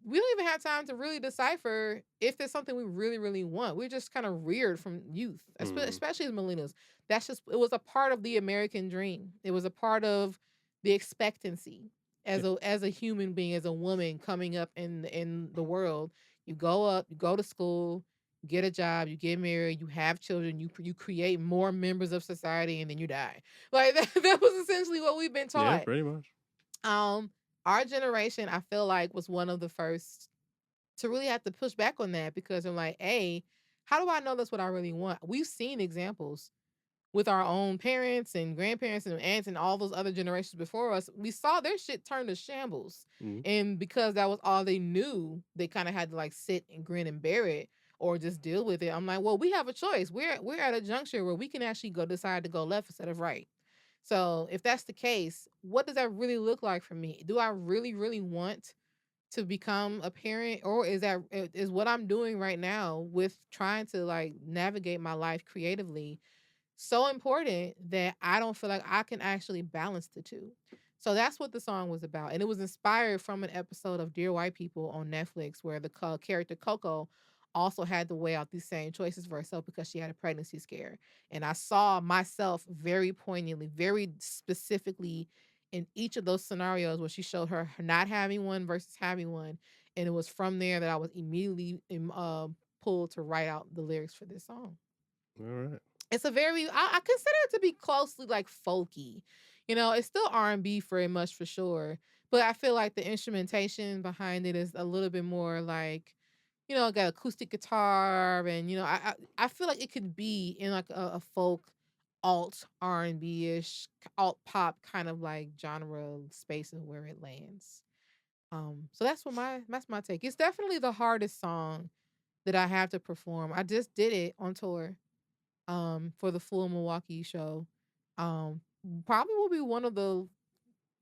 we don't even have time to really decipher if there's something we really, really want. We're just kind of reared from youth, Mm. especially as millennials. That's just it was a part of the American dream. It was a part of the expectancy Yeah. as a human being, as a woman coming up in the world. You go up, you go to school, get a job, you get married, you have children, you create more members of society, and then you die. Like that was essentially what we've been Yeah, taught. pretty much. Um, our generation, I feel like, was one of the first to really have to push back on that because I'm like, hey, how do I know that's what I really want? We've seen examples with our own parents and grandparents and aunts and all those other generations before us. We saw their shit turn to shambles. Mm. And because that was all they knew, they kind of had to like sit and grin and bear it or just deal with it. I'm like, well, we have a choice. We're at a juncture where we can actually go decide to go left instead of right. So if that's the case, what does that really look like for me? Do I really, really want to become a parent, or is what I'm doing right now with trying to like navigate my life creatively so important that I don't feel like I can actually balance the two? So that's what the song was about, and it was inspired from an episode of Dear White People on Netflix where the character Coco also had to weigh out these same choices for herself because she had a pregnancy scare. And I saw myself very poignantly, very specifically in each of those scenarios where she showed her not having one versus having one. And it was from there that I was immediately pulled to write out the lyrics for this song. All right. It's a very I consider it to be closely like folky. You know, it's still R&B very much for sure, but I feel like the instrumentation behind it is a little bit more like, got acoustic guitar and I feel like it could be in like a folk alt R&B ish alt pop kind of like genre space of where it lands. So that's my take. It's definitely the hardest song that I have to perform. I just did it on tour for the full Milwaukee show. Um, Probably will be one of the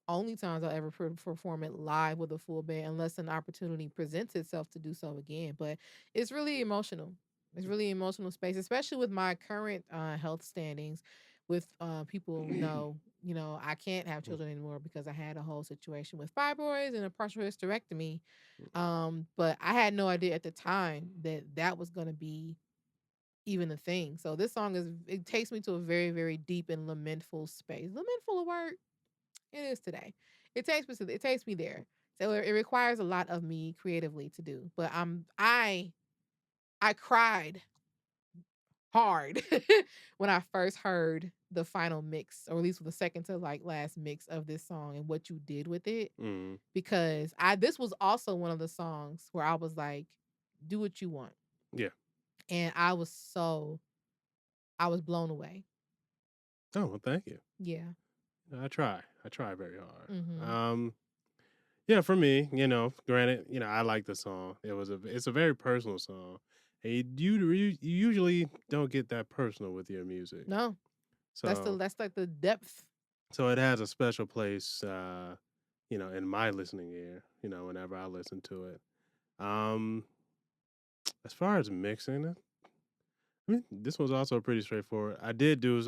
only times I'll ever perform it live with a full band, unless an opportunity presents itself to do so again. But it's really emotional. It's really emotional space, especially with my current health standings. With people know, I can't have children anymore because I had a whole situation with fibroids and a partial hysterectomy. But I had no idea at the time that that was going to be even a thing. So this song it takes me to a very, very deep and lamentful space. Lamentful a word? It is today. It takes me there. So it requires a lot of me creatively to do. But I cried hard when I first heard the final mix, or at least the second to like last mix of this song and what you did with it. Mm. Because I this was also one of the songs where I was like, do what you want. Yeah. And I was blown away. Oh, well, thank you. Yeah. I try. I try very hard. Mhm. Yeah, for me, granted, I like the song. It's a very personal song. And you usually don't get that personal with your music. No. So That's like the depth. so it has a special place in my listening ear, whenever I listen to it. Um as far as mixing it, I mean, this was also pretty straightforward. I did do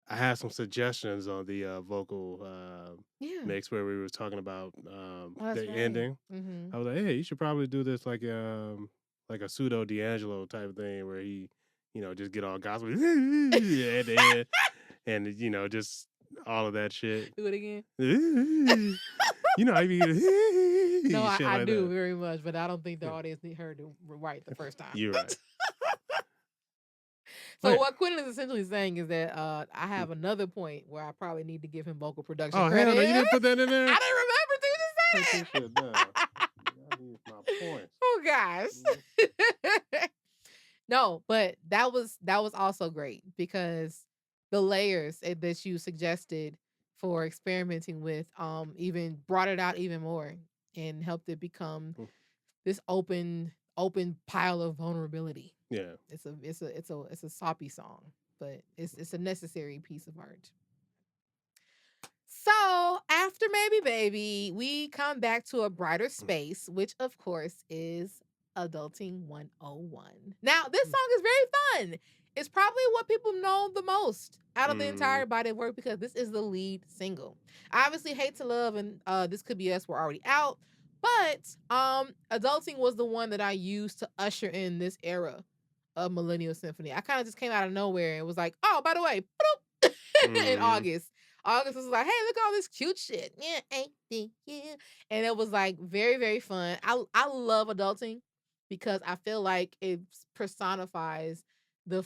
I had some suggestions on the vocal Yeah. mix where we were talking about Oh, that's the right. ending. Mhm. I was like, hey, you should probably do this like a pseudo D'Angelo type thing where he, just get all gospel at the end, and just all of that shit. Do it again. How No, you shit I like do that. very much, but I don't think the Yeah, audience need heard it right the first time. you're right. Oh So yeah. what Quentin is essentially saying is that I have another point where I probably need to give him vocal production Oh credit. hell no, you didn't put that in there. I Take didn't this remember shit down. to I need my points. Oh gosh. No, but that was also great because the layers that you suggested for experimenting with even brought it out even more and helped it become Mm, this open pile of vulnerability. yeah. It's a soppy song, but it's a necessary piece of art. So after Maybe Baby, we come back to a brighter space, which of course is Adulting 101. Now, this Mm. song is very fun. It's probably what people know the most out of the Mm. entire body of work because this is the lead single. Obviously, Hate to Love and This Could Be Us were already out, but Adulting was the one that I used to usher in this era of Millennial Symphony. I kind of just came out of nowhere and was like, oh, by the way, in Mhm. August. August was like, hey, look at all this cute shit. Yeah, ain't it you? And it was like very, very fun. I love adulting because I feel like it personifies the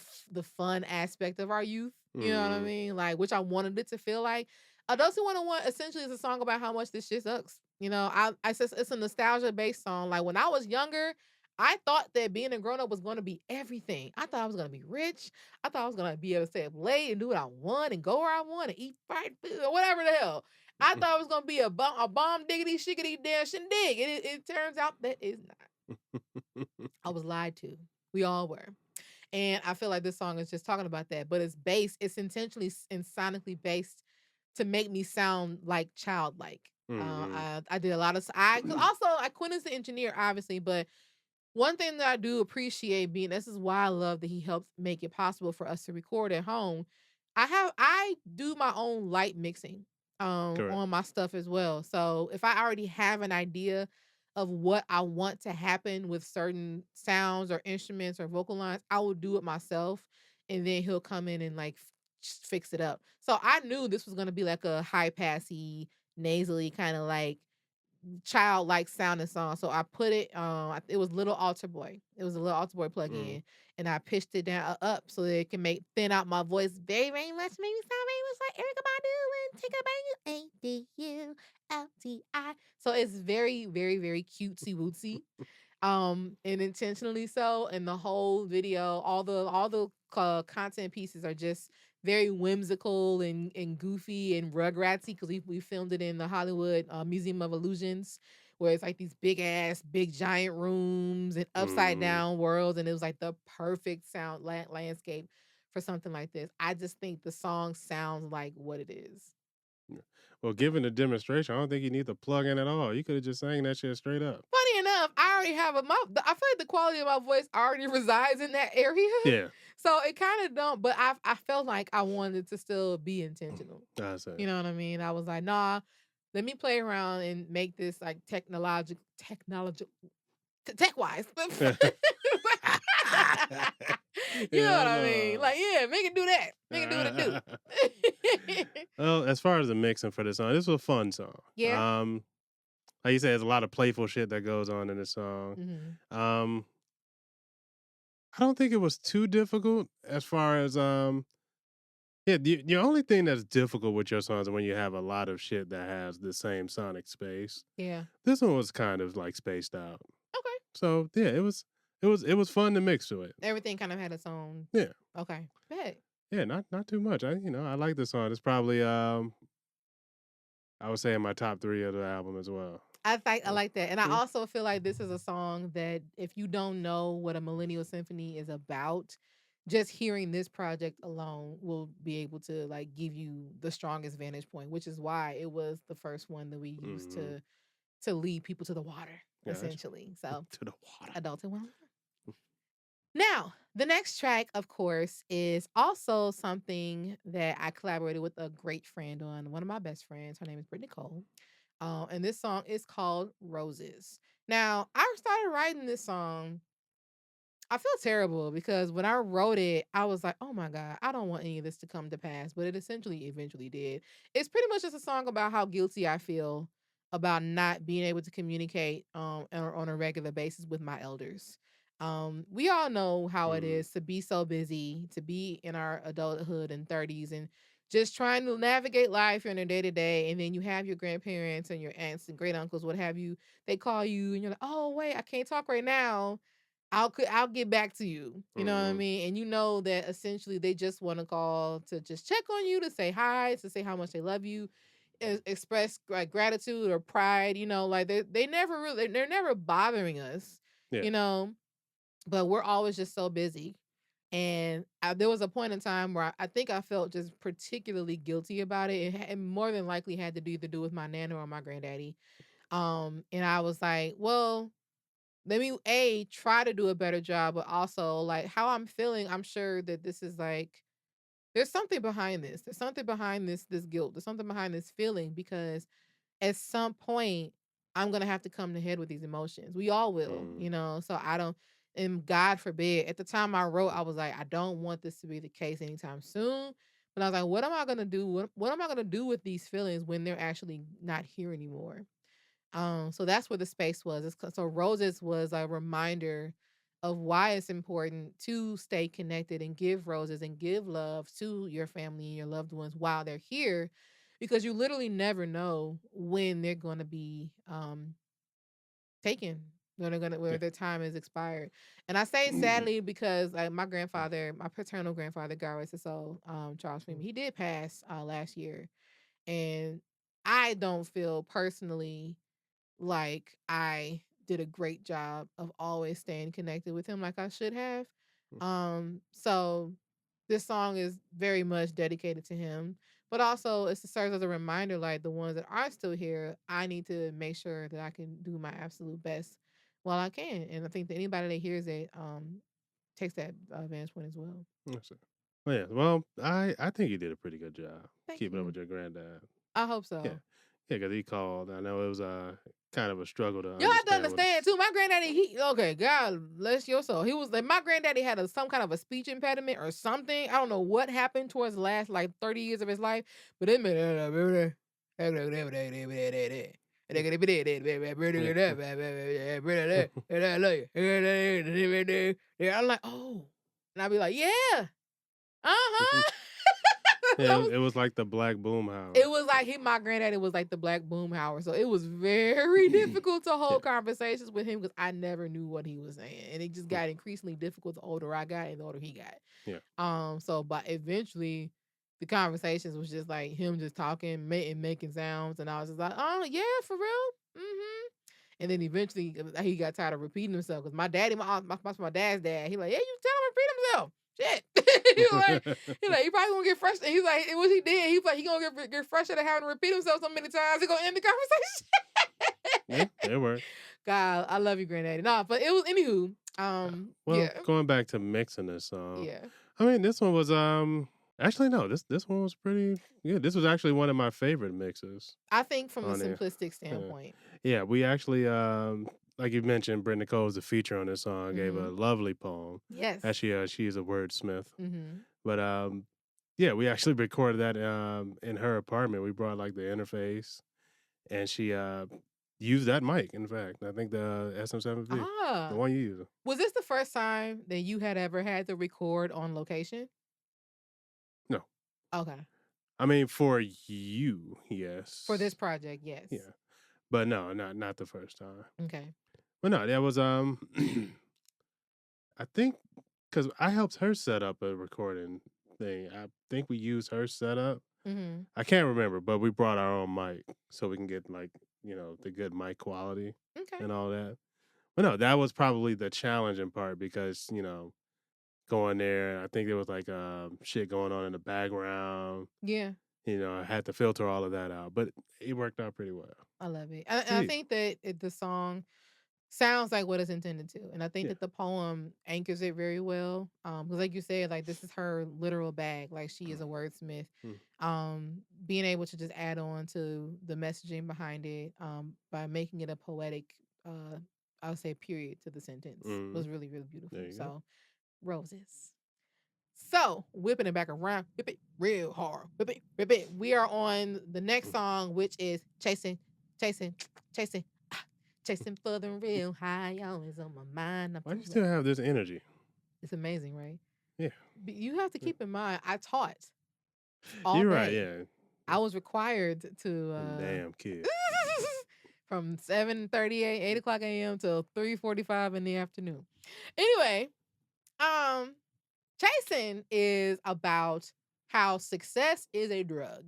fun aspect of our youth. You know what I Mhm. mean? Like, which I wanted it to feel like. Adulting 101 essentially is a song about how much this shit sucks. You know, I says it's a nostalgia based song. Like when I was younger, I thought that being a grown up was going to be everything. I thought I was going to be rich. I thought I was gonna be able to stay up late and do what I want and go where I want and eat fried food or whatever the hell. I thought it was gonna be a bomb diggity shiggity dash and dig. And it turns out that is not. I was lied to. We all were. And I feel like this song is just talking about that, but it's intentionally and sonically based to make me sound like childlike. Mhm. I did a lot of I Quinn is the engineer, obviously, but one thing that I do appreciate being this is why I love that he helps make it possible for us to record at home. I do my own light mixing Correct. on my stuff as well. So if I already have an idea of what I want to happen with certain sounds or instruments or vocal lines, I will do it myself and then he'll come in and like just fix it up. So I knew this was going to be like a high passy nasally kind of like childlike sounding song. So I put it it was Little Altar Boy. It was a Little Altar Boy Mm. plug-in. And I pitched it down up so that it can make thin out my voice very, very much. Make me sound very much like Erica Badu and Take a Bang ADULTI. So it's very, very, very cutesy wootsy and intentionally so. And the whole video, all the content pieces are just very whimsical and goofy and rugratsy because we filmed it in the Hollywood Museum of Illusions, where it's like these big ass, big giant rooms and upside Mhm. down worlds, and it was like the perfect sound landscape for something like this. I just think the song sounds like what it is. Yeah. Well, given the demonstration, I don't think you need to plug in at all. You could have just sang that shit straight up. Funny enough, I already have I feel like the quality of my voice already resides in that area. Yeah. So it kind of don't, but I felt like I wanted to still be intentional. I say. You know what I mean? I was like, nah, let me play around and make this like technological tech wise. You know what Yeah, I mean? Lord. Like, yeah, make it do that. Make it do what it do. Well, as far as the mixing for this song, this was a fun song. Yeah. Like you said, there's a lot of playful shit that goes on in the song. Mhm. Um, I don't think it was too difficult as far as yeah, the only thing that's difficult with your songs is when you have a lot of shit that has the same sonic space. Yeah. This one was kind of like spaced out. Okay. So yeah, it was fun to mix to it. Everything kind of had its own. Yeah. Okay. Bet. Yeah, not too much. I like this song. It's probably I would say in my top 3 of the album as well. I like that. And I Mm. also feel like this is a song that if you don't know what a Millennial Symphony is about, just hearing this project alone will be able to like give you the strongest vantage point, which is why it was the first one that we used Mhm. to lead people to the water, Gotcha. essentially. So To the water. adulting 101. Now, the next track, of course, is also something that I collaborated with a great friend on, one of my best friends. Her name is Brittany Cole. And this song is called Roses. Now, I started writing this song. I feel terrible because when I wrote it, I was like, oh my God, I don't want any of this to come to pass. But it essentially eventually did. It's pretty much just a song about how guilty I feel about not being able to communicate on a regular basis with my elders. We all know how it Mhm. is to be so busy, to be in our adulthood and 30s and just trying to navigate life in a day to day. And then you have your grandparents and your aunts and great uncles, what have you. They call you and you're like, oh, wait, I can't talk right now. I'll get back to you. You know what I Mhm. mean? And you know that essentially they just want to call to just check on you, to say hi, to say how much they love you, express like gratitude or pride. You know, like they never really they're never bothering us. Yeah. You know, but we're always just so busy. And there was a point in time where I think I felt just particularly guilty about it. It more than likely had to do either do with my nana or my granddaddy. And I was like, well, let me try to do a better job, but also like how I'm feeling. I'm sure that this is like there's something behind this. There's something behind this guilt. There's something behind this feeling because at some point I'm gonna have to come to head with these emotions. We all will, Mm. you know. So I don't, and God forbid. At the time I wrote, I was like, I don't want this to be the case anytime soon. But I was like, what am I gonna do? What am I gonna do with these feelings when they're actually not here anymore? So that's where the space was. So Roses was a reminder of why it's important to stay connected and give roses and give love to your family and your loved ones while they're here, because you literally never know when they're going to be taken. When they're gonna where Yeah. their time is expired. And I say sadly because like my grandfather, my paternal grandfather, God rest his soul, Charles Freeman, he did pass last year. And I don't feel personally like I did a great job of always staying connected with him like I should have. So this song is very much dedicated to him, but also it serves as a reminder, like the ones that are still here, I need to make sure that I can do my absolute best while I can. And I think that anybody that hears it takes that vantage point as well. That's it. Well, yeah. Well, I think you did a pretty good job Thank keeping up you. with your granddad. I hope Yeah. so. Yeah, because he called. I know it was kind of a struggle to You have to understand what understand it's. too. My granddaddy, he okay, God bless your soul. He was like my granddaddy had some kind of a speech impediment or something. I don't know what happened towards the last like 30 years of his life, but it made I'm like, oh, and I'd be like, yeah, uh-huh. Yeah, I was it was like the Black it Boomhauer. was like my granddaddy was like the Black Boomhauer, so it was very difficult to Yeah. hold conversations with him because I never knew what he was saying, and it just Mm. got increasingly difficult the older I got and the older he got. Yeah. So but eventually, the conversations was just like him just talking, and making sounds, and I was just like, oh yeah, for real, mm-hmm. And then eventually he got tired of repeating himself because my daddy, my dad's dad, he like, yeah, you tell him to repeat himself. Shit. He probably gonna get frustrated. He's like, what he did, he's like, he gonna get frustrated having to repeat himself so many times. He gonna end the Yeah, conversation. it worked. God, I love you, granddaddy. Nah, but it was anywho. Well, Yeah, going back to mixing this song, yeah. I mean, this one was actually no, this one was pretty good. This was actually one of my favorite mixes I think from a on there. simplistic Yeah, standpoint. yeah, we actually like you mentioned, Brittany Cole's the feature on this song gave a Mm-hmm. lovely poem. Yes. Actually, she's a wordsmith, Mm-hmm. but yeah, we actually recorded that in her apartment. We brought like the interface, and she used that mic. In fact, I think the SM7B, the Ah. one you use. Was this the first time that you had ever had to record on location? No, Okay. I mean for you, For this yes, project, yes. yeah, but no, not the first time. Okay. But no, that was I think because I helped her set up a recording thing. I think we used her setup. Mhm. I can't remember, but we brought our own mic so we can get like the good mic quality Okay. and all that. But no, that was probably the challenging part because going there, I think there was like shit going on in the background. Yeah. I had to filter all of that out, but it worked out pretty well. I love it. And I Yeah, think that the song sounds like what it's intended to. And I think yeah, that the poem anchors it very well. Because like you said, like this is her literal bag. Like she is a wordsmith. mm, Being able to just add on to the messaging behind it, by making it a poetic I would say period to the sentence mm. was really, really There beautiful. you go. So roses. So, whipping it back around, whip it real hard, whip it, whip it. We are on the next Mm. song, which is chasing, chasing, chasing, chasing for the real high. Always on my mind. Why do you still have this energy? It's amazing, right? Yeah, But you have to yeah. keep in mind, I taught all You're right. day. Yeah, I was required to them damn kids. from 7:30 8 o'clock a.m. till 3:45 in the afternoon. Anyway, um, chasing is about how success is a drug.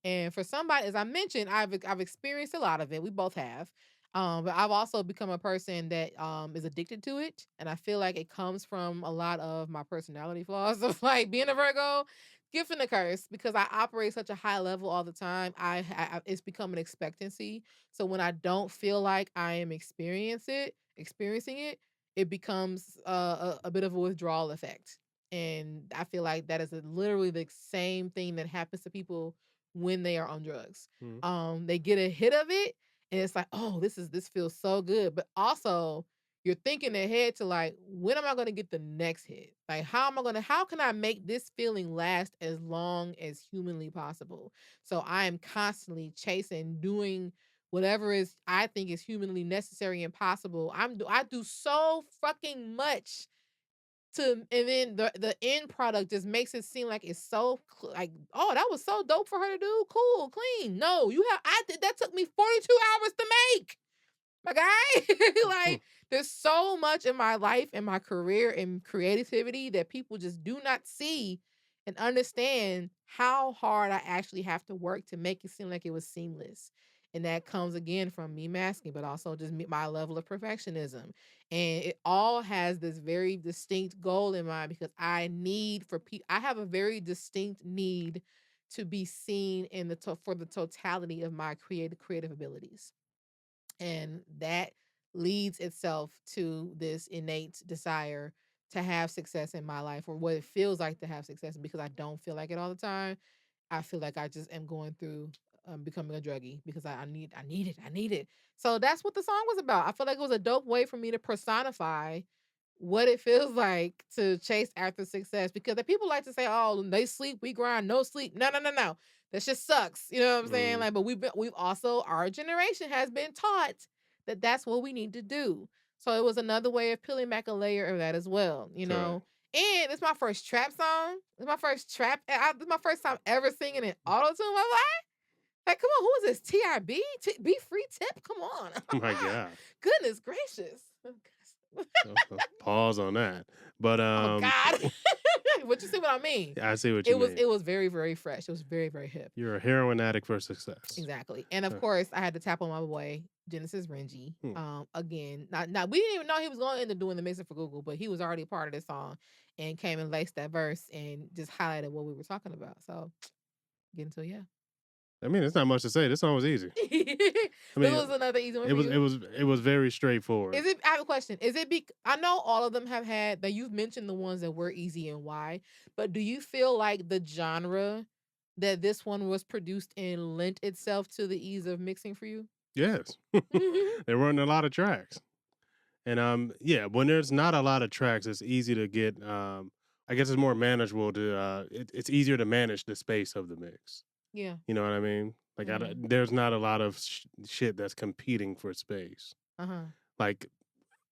And for somebody, as I mentioned, I've experienced a lot of it. We both have. But I've also become a person that is addicted to it. And I feel like it comes from a lot of my personality flaws of like being a Virgo, gift and a curse, because I operate such a high level all the time. It's become an expectancy. So when I don't feel like I am experiencing it, it becomes a bit of a withdrawal effect. And I feel like that is literally the same thing that happens to people when they are on drugs. Mhm. They get a hit of it and it's like, oh, this feels so good. But also you're thinking ahead to like, when am I gonna get the next hit? Like how can I make this feeling last as long as humanly possible? So I am constantly chasing, doing whatever is I think is humanly necessary and possible. I do so fucking much to, and then the end product just makes it seem like it's so like, oh, that was so dope for her to do, cool, clean. No, you have I did that took me 42 hours to make, my guy. Like there's so much in my life and my career and creativity that people just do not see and understand how hard I actually have to work to make it seem like it was seamless. And that comes again from me masking, but also just my level of perfectionism. And it all has this very distinct goal in mind because I need for people, I have a very distinct need to be seen in for the totality of my creative abilities. And that leads itself to this innate desire to have success in my life, or what it feels like to have success, because I don't feel like it all the time. I feel like I just am going through becoming a druggie because I need it. So that's what the song was about. I feel like it was a dope way for me to personify what it feels like to chase after success, because the people like to say, "Oh, they sleep, we grind, no sleep." No, no, no, no. That just sucks. You know what I'm saying? Mm. Like, but we've also, our generation has been taught that that's what we need to do. So it was another way of peeling back a layer of that as well. You Correct. know, and it's my first trap song. It's my first trap. It's my first time ever singing in auto tune. Like, come on, who is this? TIB? Be free tip? Come on. My God. Goodness gracious. Pause on that. But Oh God. But you see what I mean? I see what you mean. It was very, very fresh. It was very, very hip. You're a heroin addict for success. Exactly. And of Uh, course I had to tap on my boy, Genesis Renji. hmm. Again, not we didn't even know he was going into doing the mixing for Google, but he was already a part of this song and came and laced that verse and just highlighted what we were talking about. So get into it, yeah. I mean, it's not much to say. This song was easy. I This mean, was another easy one it for was you. it was it was very straightforward. Is it? I have a question. Is it? I know all of them have had that. You've mentioned the ones that were easy and why, but do you feel like the genre that this one was produced in lent itself to the ease of mixing for you? Yes. There weren't a lot of tracks. And yeah, when there's not a lot of tracks, it's easy to get I guess it's more manageable to it's easier to manage the space of the mix. Yeah. You know what I mean? Like Mhm. there's not a lot of shit that's competing for space. Uh huh. Like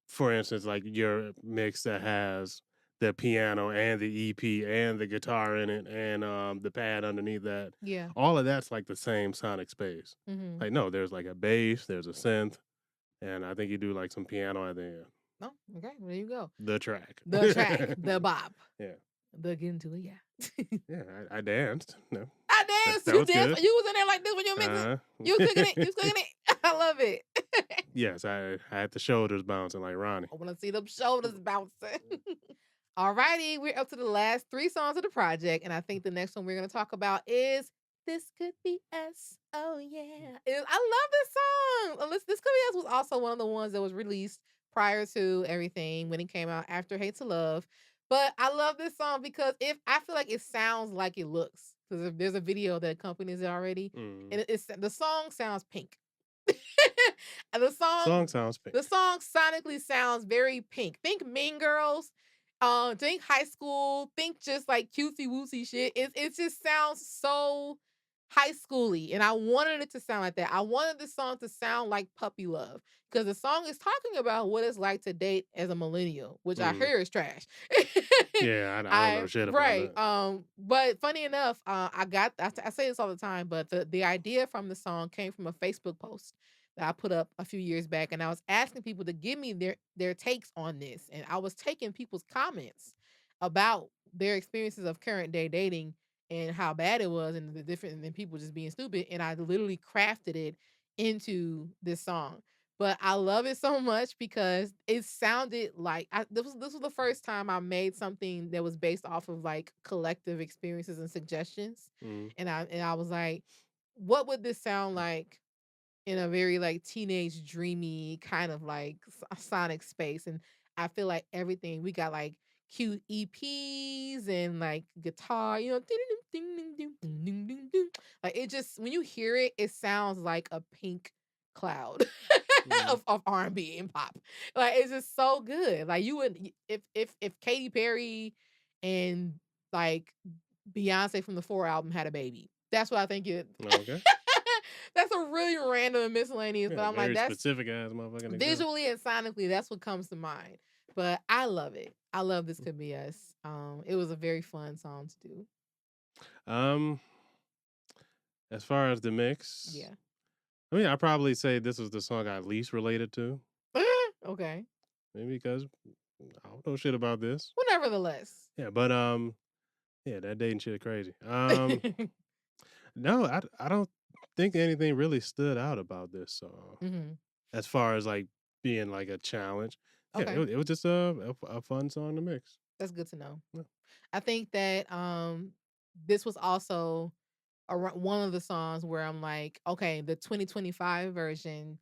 for instance, like your mix that has the piano and the EP and the guitar in it and the pad underneath that. Yeah. All of that's like the same sonic space. Mhm. Like no, there's like a bass, there's a synth, and I think you do like some piano at the end. Oh, okay. Well, there you go. The track. The track, the bop, Yeah. the get into it. Yeah. Yeah, I danced. No, I danced. that You was danced. good. You was in there like this when you were mixing. Uh, You was cooking it. You was cooking it. I love it. yes, I had the shoulders bouncing like Ronnie. I want to see them shoulders bouncing. Alrighty, we're up to the last three songs of the project, and I think the next one we're going to talk about is "This Could Be Us." Oh yeah, I love this song. This Could Be Us" was also one of the ones that was released prior to everything when it came out after "Hate to Love." But I love this song because if I feel like it sounds like it looks, because there's a video that accompanies it already, Mm. and it's the song sounds pink. And Song sounds pink. the song sonically sounds very pink. Think Mean Girls, think high school, think just like cutesy wootsy shit. It just sounds so high schooly, and I wanted it to sound like that. I wanted the song to sound like Puppy Love because the song is talking about what it's like to date as a millennial, which I Mm. hear is trash. Yeah, I don't know I shit about right. that. But funny enough, I say this all the time, but the idea from the song came from a Facebook post that I put up a few years back, and I was asking people to give me their takes on this, and I was taking people's comments about their experiences of current day dating and how bad it was, and the different and people just being stupid, and I literally crafted it into this song. But I love it so much because it sounded like this was the first time I made something that was based off of like collective experiences and suggestions. Mhm. And I was like, what would this sound like in a very like teenage dreamy kind of like sonic space? And I feel like everything we got like cute EPs and like guitar, like it just when you hear it, it sounds like a pink cloud Mhm. of R&B and pop. Like it's just so good. Like you would if Katy Perry and like Beyonce from the Four album had a baby. That's what I think it. Okay. That's a really random and miscellaneous, but Yeah, I'm like, very that's specific ass motherfucking example. visually and sonically, that's what comes to mind. But I love it. I love This Could Be Us. It was a very fun song to do. Um, as far as the mix, Yeah. I mean, I'd probably say this was the song I least related to. Okay. Maybe because I don't know shit about this. Well, nevertheless. Yeah, but yeah, that dating shit crazy. No, I don't think anything really stood out about this song hmm as far as like being like a challenge. Yeah, Okay. it was just a fun song to mix. That's good to know. Yeah. I think that this was also one of the songs where I'm like, okay, the 2025 version,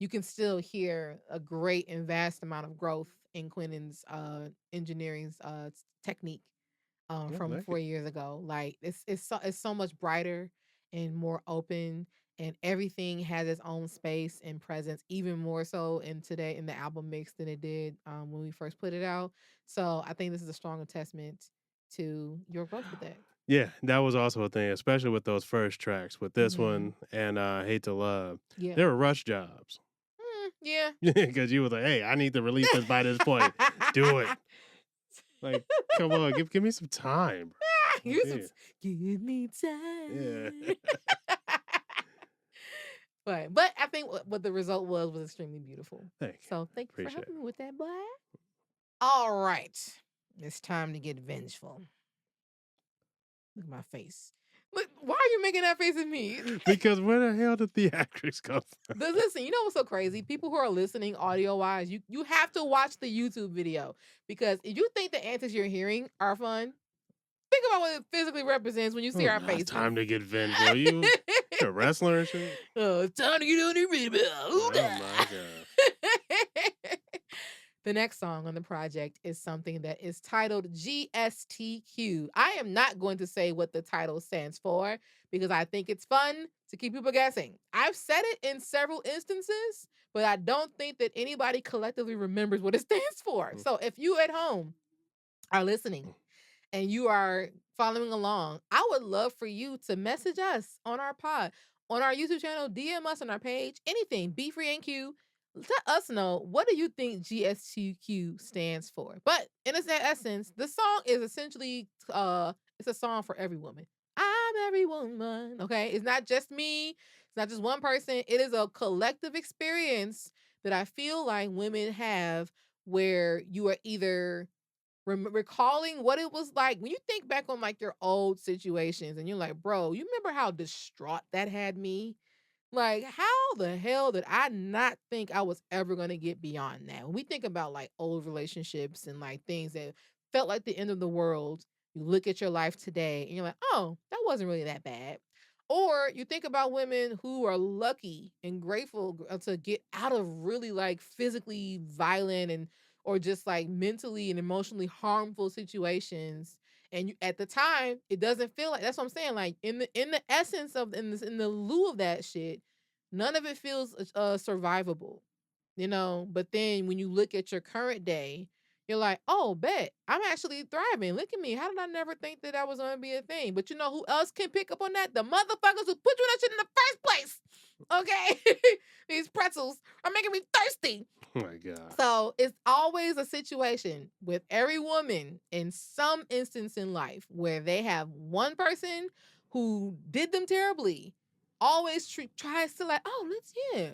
you can still hear a great and vast amount of growth in Quentin's engineering's technique Yeah, from thank 4 you. years ago. Like it's so much brighter and more open, and everything has its own space and presence, even more so in the album mix than it did when we first put it out. So I think this is a strong testament to your growth with that. Yeah, that was also a thing, especially with those first tracks. With this hmm one and Hate to Love, Yeah. they were rush jobs Yeah. because you was like, "Hey, I need to release this by this point. Do it." Like, come on, give me some time, bro. Like, You some yeah, give me yeah. time. But I think what the result was extremely beautiful. Thank you. So thank you for Appreciate helping it. me with that, boy. All right. It's time to get vengeful. Look at my face. Look, why are you making that face at me? Because where the hell did theatrics come from? But listen, you know what's so crazy? People who are listening audio wise, you have to watch the YouTube video, because if you think the antics you're hearing are fun, think about what it physically represents when you see Oh, our now it's faces. time to get vengeful. You're a wrestler and shit. Oh, it's time to get on your baby. Oh my god. The next song on the project is something that is titled GSTQ. I am not going to say what the title stands for because I think it's fun to keep people guessing. I've said it in several instances, but I don't think that anybody collectively remembers what it stands for. Mm, So if you at home are listening mm. and you are following along, I would love for you to message us on our pod, on our YouTube channel, DM us on our page, anything, Be Free and Q. Let us know, what do you think GSTQ stands for? But in its essence, the song is essentially it's a song for every woman. I'm every woman. Okay. It's not just me. It's not just one person. It is a collective experience that I feel like women have, where you are either recalling what it was like when you think back on like your old situations and you're like, bro, you remember how distraught that had me? Like, how the hell did I not think I was ever going to get beyond that? When we think about like old relationships and like things that felt like the end of the world, you look at your life today and you're like, oh, that wasn't really that bad. Or you think about women who are lucky and grateful to get out of really like physically violent and or just like mentally and emotionally harmful situations. And at the time, it doesn't feel like, that's what I'm saying. Like in the essence of in the lieu of that shit, none of it feels survivable, But then when you look at your current day, you're like, oh, bet I'm actually thriving. Look at me. How did I never think that was going to be a thing? But you know who else can pick up on that? The motherfuckers who put you in that shit in the first place. Okay, these pretzels are making me thirsty. Oh my god. So it's always a situation with every woman in some instance in life where they have one person who did them terribly, always tries to like, oh, let's, yeah.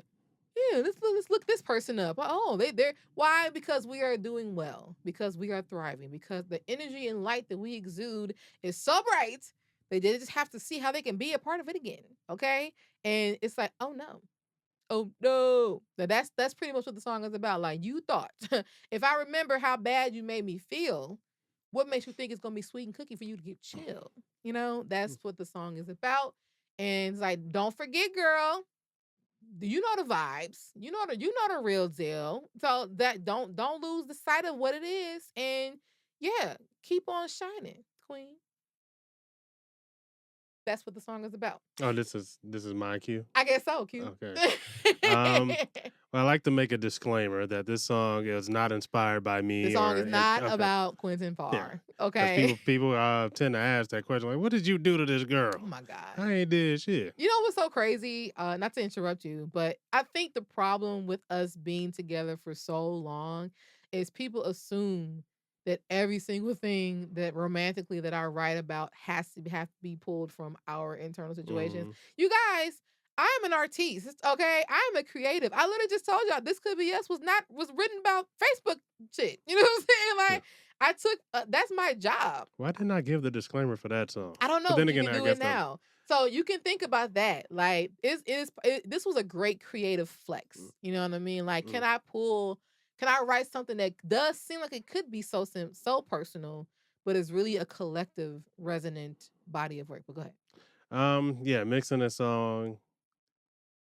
Yeah, let's look this person up. Oh, they're why? Because we are doing well, because we are thriving, because the energy and light that we exude is so bright. They just have to see how they can be a part of it again. Okay. And it's like, oh no. Oh no. Now that's pretty much what the song is about. Like you thought, if I remember how bad you made me feel, what makes you think it's gonna be sweet and cookie for you to get chill? You know, that's what the song is about. And it's like, don't forget, girl, you know the vibes. You know the real deal. So that don't lose the sight of what it is. And yeah, keep on shining, Queen. That's what the song is about. Oh, this is my cue. I guess so, Q. Okay. Um, well, I like to make a disclaimer that this song is not inspired by The me song or is not okay, about Quentin yeah, Farr. because Okay. people tend to ask that question like, "What did you do to this girl?" Oh my God. I ain't did shit. You know what's so crazy? Not to interrupt you, but I think the problem with us being together for so long is people assume that every single thing that romantically that I write about has to have to be pulled from our internal situations. Mhm. You guys, I'm an artiste, okay? I'm a creative. I literally just told y'all this could be us was written about Facebook shit. You know what I'm saying? Yeah. Like I took that's my job. Why didn't I give the disclaimer for that song? I don't But know, then but you again, can I do it guess that. now. So you can think about that. Like, this was a great creative Mm, flex. You know what I mean? Like, mm. can I write something that does seem like it could be so personal, but is really a collective, resonant body of work? But go ahead. Yeah, mixing a song.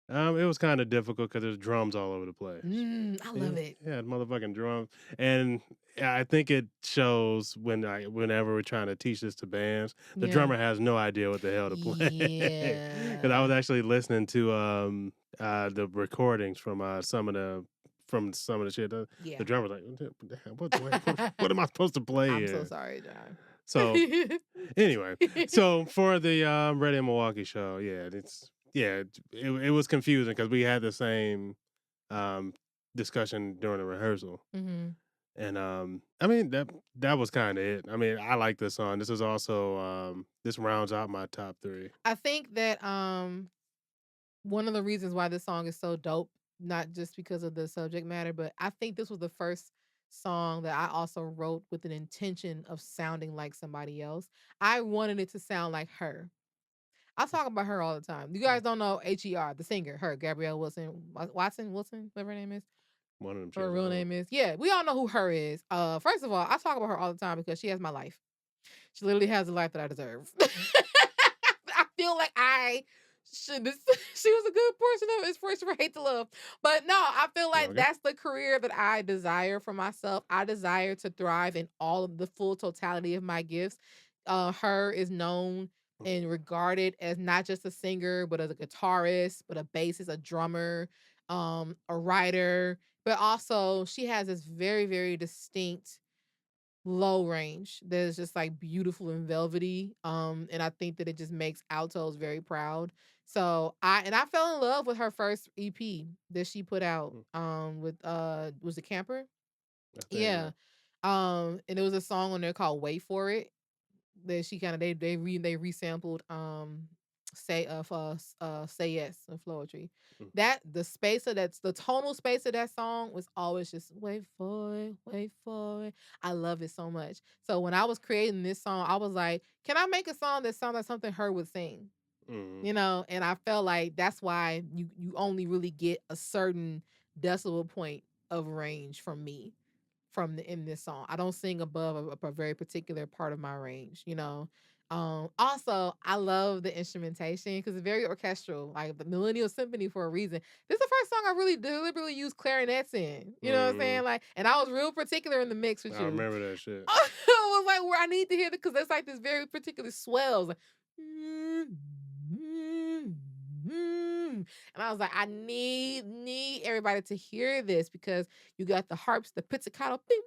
It was kind of difficult because there's drums all over the place. I Yeah, love it. yeah, motherfucking drums, and yeah, I think it shows whenever we're trying to teach this to bands, the Yeah. drummer has no idea what the hell to play. Because I Yeah. was actually listening to the recordings from some of the shit. The Yeah. drummer's like, what am I supposed to play I'm so here? sorry, John. So anyway, so for the Ready in Milwaukee show, it was confusing because we had the same um, discussion during the rehearsal, hmm and I mean that was kind of it. I mean, I like this song. This is also this rounds out my top three. I think that one of the reasons why this song is so dope, not just because of the subject matter, but I think this was the first song that I also wrote with an intention of sounding like somebody else. I wanted it to sound like her. I talk about her all the time. You Mm, guys don't know HER, the singer, her, Gabrielle Wilson, Wilson, whatever her name is. one of them Her shits. I real don't. name is. Yeah, we all know who her is. First of all, I talk about her all the time because she has my life. She literally has the life that I deserve. I feel like I should. She was a good portion of inspiration for hate to love, but no, I feel like Okay. that's the career that I desire for myself. I desire to thrive in all of the full totality of my gifts. Her is known and regarded as not just a singer, but as a guitarist, but a bassist, a drummer, a writer, but also she has this very, very distinct low range that is just like beautiful and velvety. And I think that it just makes altos very proud. So I fell in love with her first EP that she put out Mm, with was it Camper? I think Yeah. And there was a song on there called Wait For It that she kind of they resampled say yes and Floetry. mm, That the space of that's the tonal space of that song was always just wait for it. I love it so much. So when I was creating this song, I was like, can I make a song that sounds like something her would sing? mm, You know, and I felt like that's why you only really get a certain decibel point of range from me in this song. I don't sing above a very particular part of my range, you know. Also, I love the instrumentation because it's very orchestral, like the Millennial Symphony for a reason. This is the first song I really deliberately used clarinets in. You know what I'm mm. saying? Like, and I was real particular in the mix with I you. remember that shit. I was like, where I need to hear it because there's like this very particular swells. Like, and I was like, I need everybody to hear this because you got the harps, the pizzicato, ding,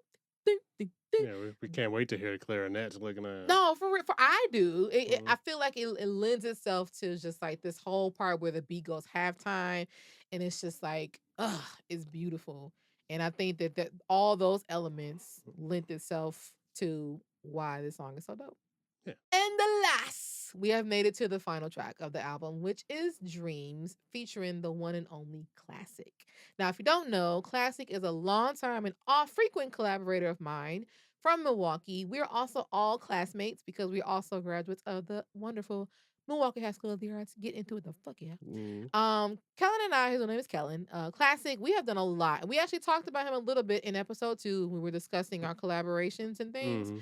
ding, ding, ding. Yeah, we can't wait to hear the clarinets looking at. No, for real, for I do. Mm, I feel like it lends itself to just like this whole part where the beat goes halftime, and it's just like, it's beautiful. And I think that all those elements lent itself to why this song is so dope. Yeah. And the last, we have made it to the final track of the album, which is Dreams, featuring the one and only Classic. Now, if you don't know, Classic is a long-time and frequent collaborator of mine from Milwaukee. We're also all classmates because we're also graduates of the wonderful Milwaukee High School of the Arts. Get into it, the fuck yeah. Mm. Kellen and I, his name is Kellen. Classic, we have done a lot. We actually talked about him a little bit in episode 2 when we were discussing our collaborations and things.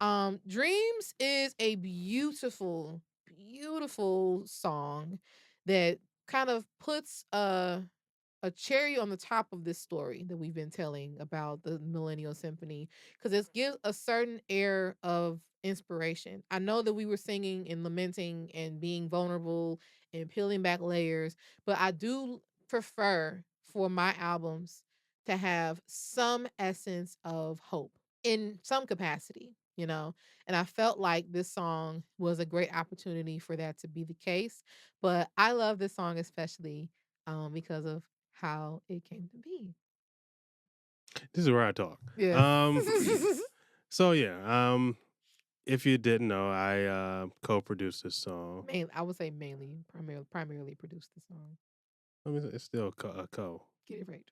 Mhm. Dreams is a beautiful, beautiful song that kind of puts a cherry on the top of this story that we've been telling about the Millennial Symphony because it gives a certain air of inspiration. I know that we were singing and lamenting and being vulnerable and peeling back layers, but I do prefer for my albums to have some essence of hope in some capacity, you know? And I felt like this song was a great opportunity for that to be the case. But I love this song especially because of how it came to be. This is where I talk. Yeah. Um, so yeah, if you didn't know, I co-produced this song. I would say mainly, primarily produced the song. I mean, it's still a co. Get it right.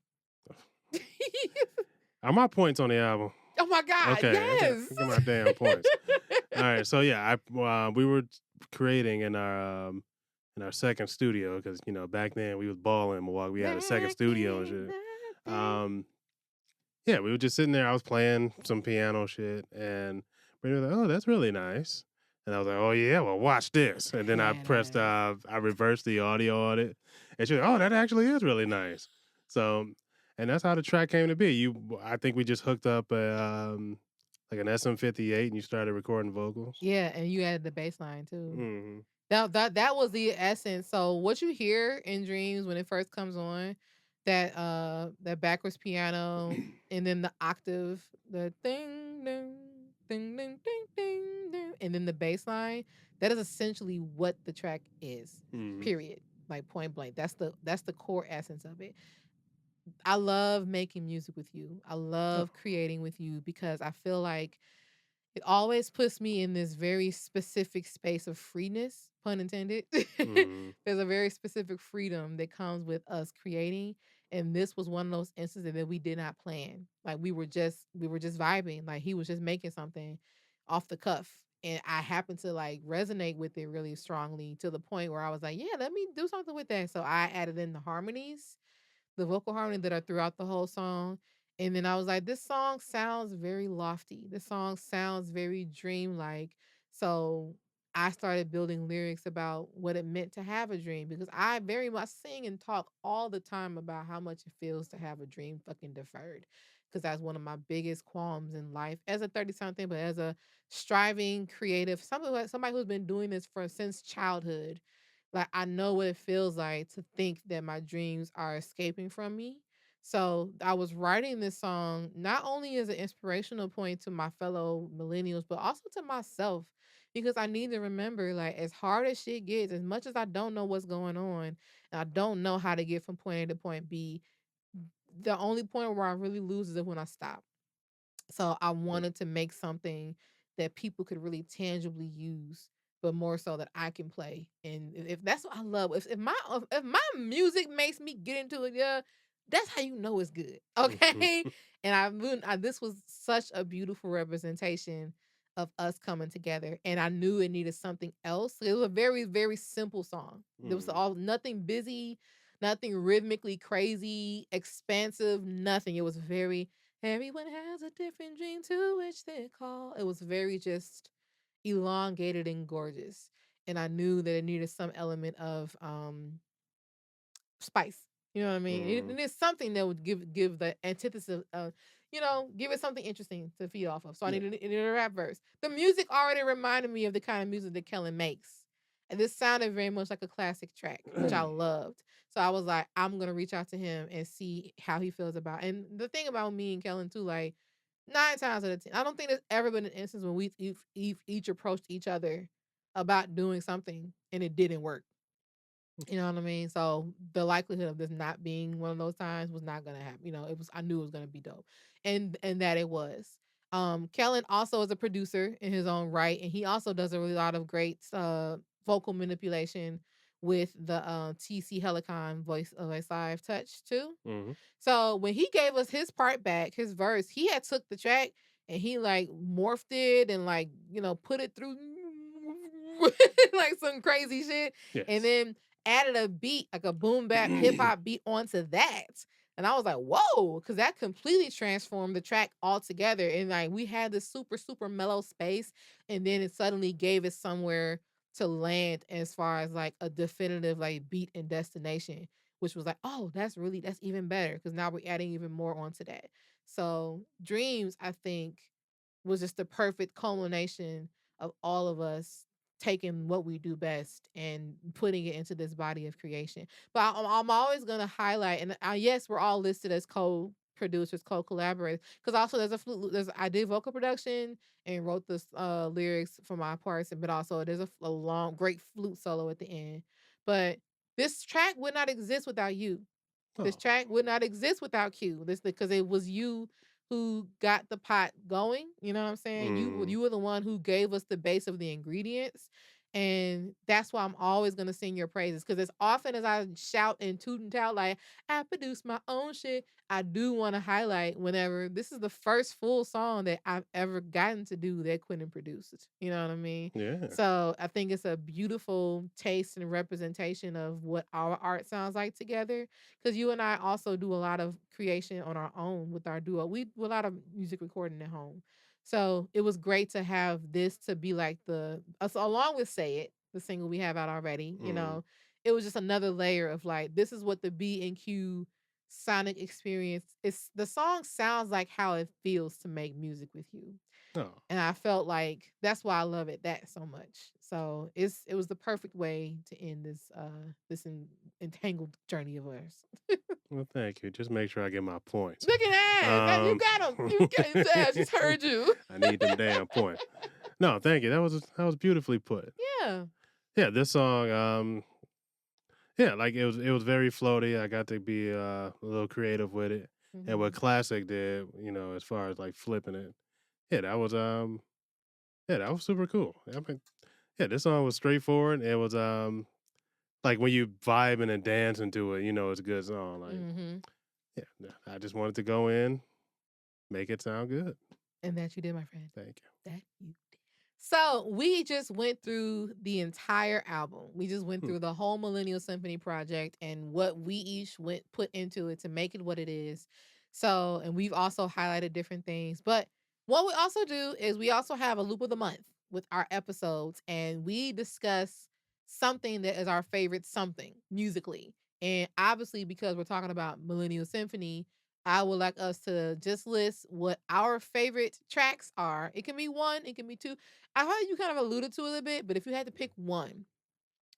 Are my points on the album? Oh my God! Okay, Yes. I got my damn points. All right, so yeah, we were creating in our second studio because back then we was balling in Milwaukee. We had a second Back studio and in shit. the day. Um, yeah, we were just sitting there. I was playing some piano shit, and we were like, "Oh, that's really nice." And I was like, "Oh yeah, well watch this." And then I pressed, Badass. I reversed the audio on it, and she was, "Oh, that actually is really nice." So, and that's how the track came to be. I think we just hooked up like an SM58, and you started recording vocals. Yeah, and you added the bass line too. Hmm. That was the essence. So what you hear in Dreams when it first comes on, that backwards piano and then the octave, the ding ding ding ding ding ding ding, and then the bass line, that is essentially what the track is. Hmm. Period. Like point blank. That's the core essence of it. I love making music with you. I Oh. love creating with you because I feel like it always puts me in this very specific space of freeness, pun intended. Hmm. There's a very specific freedom that comes with us creating. And this was one of those instances that we did not plan. Like we were just vibing. Like he was just making something off the cuff. And I happened to like resonate with it really strongly to the point where I was like, yeah, let me do something with that. So I added in the harmonies, the vocal harmony that are throughout the whole song. And then I was like, this song sounds very lofty. This song sounds very dreamlike. So I started building lyrics about what it meant to have a dream because I very much sing and talk all the time about how much it feels to have a dream fucking deferred. Because that's one of my biggest qualms in life as a 30 something, but as a striving creative, somebody who's been doing this for since childhood, like I know what it feels like to think that my dreams are escaping from me. So I was writing this song not only as an inspirational point to my fellow millennials, but also to myself because I need to remember, like, as hard as shit gets, as much as I don't know what's going on, and I don't know how to get from point A to point B, the only point where I really lose is when I stop. So I wanted to make something that people could really tangibly use, but more so that I can play. And if that's what I love, if my music makes me get into it, yeah, that's how you know it's good. Okay. And this was such a beautiful representation of us coming together. And I knew it needed something else. It was a very, very simple song. There was Hmm. all nothing busy, nothing rhythmically crazy, expansive, nothing. It was very everyone has a different dream to which they call. It was very just elongated and gorgeous. And I knew that it needed some element of spice. You know what I mean? Hmm. It is something that would give the antithesis of, give it something interesting to feed off of. So I Yeah. needed a rap verse. The music already reminded me of the kind of music that Kellen makes. And this sounded very much like a classic track, which I loved. So I was like, I'm gonna reach out to him and see how he feels about it. And the thing about me and Kellen too, like 9 times out of 10, I don't think there's ever been an instance when we each approached each other about doing something and it didn't work. You know what I mean? So the likelihood of this not being one of those times was not gonna happen. It was I knew it was gonna be dope. And that it was. Kellen also is a producer in his own right, and he also does a really lot of great vocal manipulation with the TC Helicon voice live touch too. Hmm. So when he gave us his part back, his verse, he had took the track and he like morphed it and like, put it through like some crazy shit and Yes. then added a beat, like a boom bap hip hop beat onto that. And I was like, whoa, because that completely transformed the track altogether. And like we had this super, super mellow space, and then it suddenly gave us somewhere to land as far as like a definitive like beat and destination, which was like, oh, that's even better because now we're adding even more onto that. So Dreams, I think, was just the perfect culmination of all of us taking what we do best and putting it into this body of creation. But I'm always going to highlight, and yes, we're all listed as co-producers, co-collaborators, because also there's a flute. I did vocal production and wrote the lyrics for my parts, but also there's a long, great flute solo at the end. But this track would not exist without you. This Oh. track would not exist without Q. This because it was you who got the pot going. You know what I'm saying? Mm. You were the one who gave us the base of the ingredients. And that's why I'm always gonna sing your praises. Cause as often as I shout and toot and tout like I produce my own shit, I do want to highlight whenever this is the first full song that I've ever gotten to do that Quentin produced. You know what I mean? Yeah. So I think it's a beautiful taste and representation of what our art sounds like together. Because you and I also do a lot of creation on our own with our duo. We do a lot of music recording at home. So it was great to have this to be like us along with Say It, the single we have out already. Mm. It was just another layer of like, this is what the B and Q sonic experience is. The song sounds like how it feels to make music with you. Oh. And I felt like that's why I love it that so much. So it was the perfect way to end this entangled journey of ours. Well, thank you. Just make sure I get my points. Look at that! You Um, got him. You got him. I just heard you. I need them damn points. No, thank you. That was beautifully put. Yeah. Yeah, this song, yeah, like it was very floaty. I got to be a little creative with it. And what Hmm. Classic did, as far as like flipping it, yeah, that was super cool. I mean, yeah, this song was straightforward. It was like when you vibing and dancing to it, it's a good song. Like, Hmm. yeah, I just wanted to go in, make it sound good. And that you did, my friend. Thank That you did. So we just went through the entire album. We just went you. through the whole Millennial Symphony project and what we each went put into it to make it what it is. So, and we've also highlighted different things. But what we also do is we also have a loop of the month with our episodes, and we discuss something that is our favorite something musically. And obviously, because we're talking about Millennial Symphony, I would like us to just list what our favorite tracks are. It can be one, it can be two. I heard you kind of alluded to it a little bit, but if you had to pick one,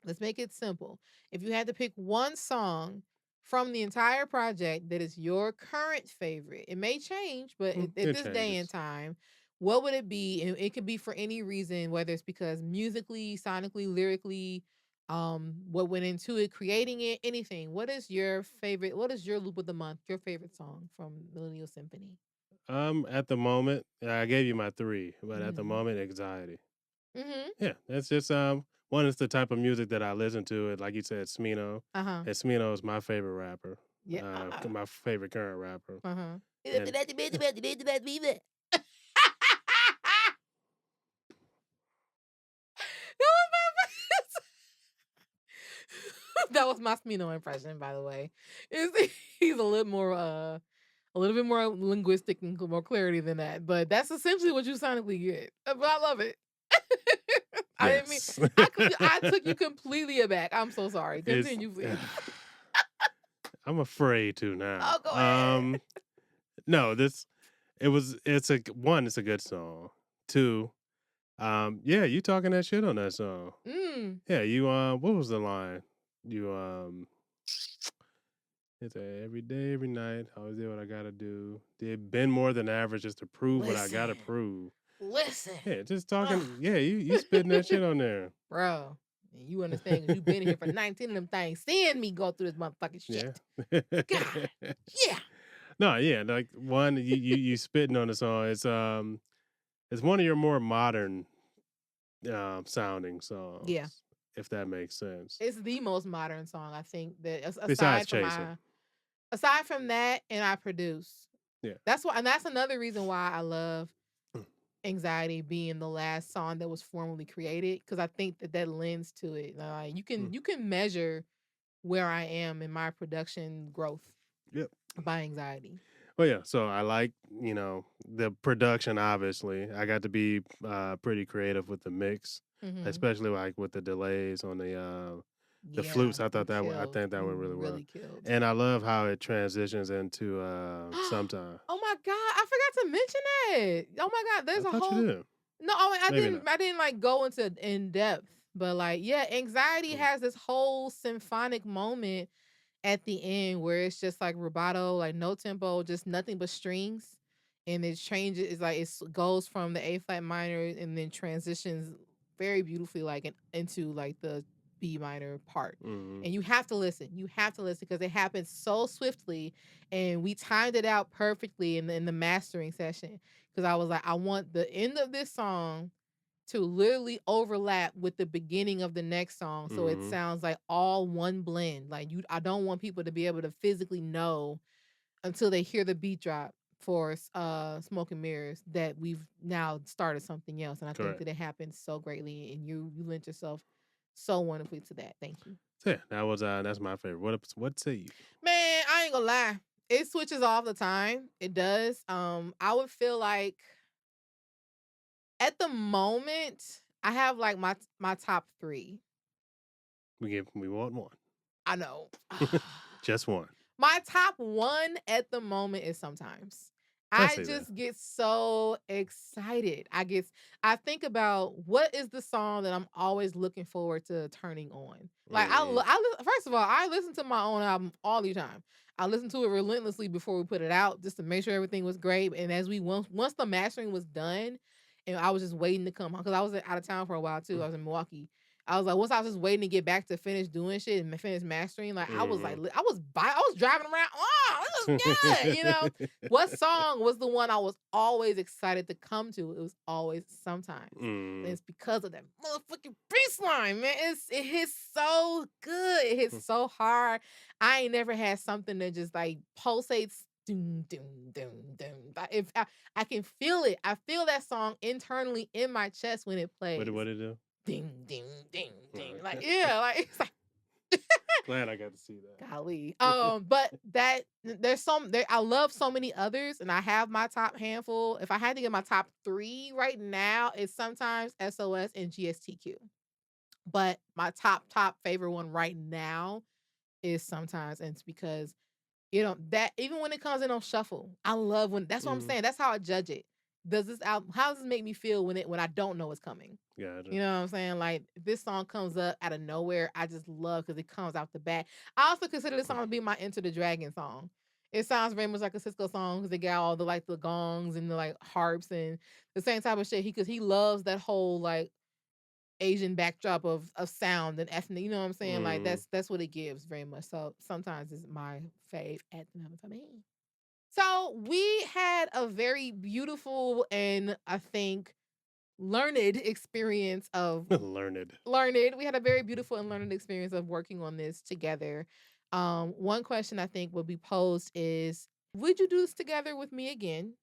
let's make it simple. If you had to pick one song from the entire project that is your current favorite, it may change, but at It this day and changes. time, what would it be? And it could be for any reason, whether it's because musically, sonically, lyrically, what went into it, creating it, anything. What is your favorite? What is your loop of the month? Your favorite song from Millennial Symphony? At the moment, I gave you my three, but at the Mm-hmm. moment, anxiety. Mm-hmm. Yeah, that's just one is the type of music that I listen to. And like you said, Smino. Uh-huh. And Smino is my favorite rapper. Yeah. My favorite current rapper. Uh-huh. And That was my Smino impression, by the way. He's a little bit more linguistic and more clarity than that, but that's essentially what you sonically get. But I love it. I didn't mean yes, I took you completely aback. I'm so sorry. it's. Continue, please. I'm afraid to now. Oh, go ahead. No, it's a good song. Two, yeah, you talking that shit on that song. Mm. Yeah, you what was the line? You it's a every day, every night, always do what I gotta do. Did been more than average just to prove what I gotta Listen. prove. Listen. Yeah, just Ugh. talking. Yeah, you spitting that shit on there. Bro. You understand because you've been here for 19 of them things, seeing me go through this motherfucking Yeah. shit. God. Yeah. No, yeah, like one you spitting on the song. It's one of your more modern sounding Yeah. songs, if that makes sense. It's the most modern song I think that Besides Chaser. aside from that and I produce. Yeah. That's why and that's another reason why I love Anxiety being the last song that was formally created because I think that that lends to it. Like Mm. you can measure where I am in my production growth Yep. by Anxiety. Well, yeah. So I like, the production. Obviously, I got to be pretty creative with the mix, Mhm. especially like with the delays on the Yeah, flutes. I you thought I killed. think that You went really well, really killed. and I love how it transitions into sometime. Oh my god, I forgot to mention that. Oh my god, I there's a thought you whole did. no, oh, Maybe not. I didn't like go into in depth, but like yeah, Anxiety Mm. has this whole symphonic moment at the end where it's just like rubato, like no tempo, just nothing but strings. And it changes, it's like it goes from the A flat minor and then transitions very beautifully like into like the B minor part. Hmm. And you have to listen. You have to listen because it happens so swiftly. And we timed it out perfectly in the mastering session. Because I was like, I want the end of this song to literally overlap with the beginning of the next song so it Hmm. sounds like all one blend. Like you I don't want people to be able to physically know until they hear the beat drop for Smoke and Mirrors that we've now started something else. And I think Correct. that it happened so greatly and you lent yourself so wonderfully to that. Thank you. So yeah, that's my favorite. What say you? Man, I ain't gonna lie. It switches all the time. It does. I would feel like at the moment, I have like my top 3. We want one, I know. just one. My top 1 at the moment is Sometimes. I I say that. just get so excited. I think about what is the song that I'm always looking forward to turning on. Like Hmm. first of all, I listen to my own album all the time. I listen to it relentlessly before we put it out just to make sure everything was great. And as we once the mastering was done, and I was just waiting to come home because I was out of town for a while too. I was in Milwaukee. I was like, once I was just waiting to get back to finish doing shit and finish mastering, like I was like, Hmm. I was driving around. Oh, this is good. You know, what song was the one I was always excited to come to? It was always Sometimes. And Mm. it's because of that motherfucking bass line, man. It hits so good. It hits so hard. I ain't never had something that just like pulsates. Doom, doom, doom, doom. If I can feel it, I feel that song internally in my chest when it plays What did it do? ding, ding, ding, ding. Alright. Like, yeah, like it's like Glad I got to see that. golly. But that I love so many others, and I have my top handful. If I had to get my top 3 right now, it's Sometimes SOS and GSTQ. But my top favorite one right now is Sometimes, and it's because that even when it comes in on shuffle, I love when that's what I'm Mhm. saying. That's how I judge it. Does this album how does this make me feel when I don't know it's coming? Gotcha. You know what I'm saying? Like if this song comes up out of nowhere, I just love because it comes out the bat. I also consider this song to be my Enter the Dragon song. It sounds very much like a Cisco song because they got all the like the gongs and the like harps and the same type of shit. Because he loves that whole like Asian backdrop of sound and ethnic. You know what I'm saying? Like Mm. that's what it gives very much. So Sometimes it's my fave at the moment for me. So we had a very beautiful and I think learned experience of Learned. learned. We had a very beautiful and learned experience of working on this together. One question I think will be posed is, would you do this together with me again?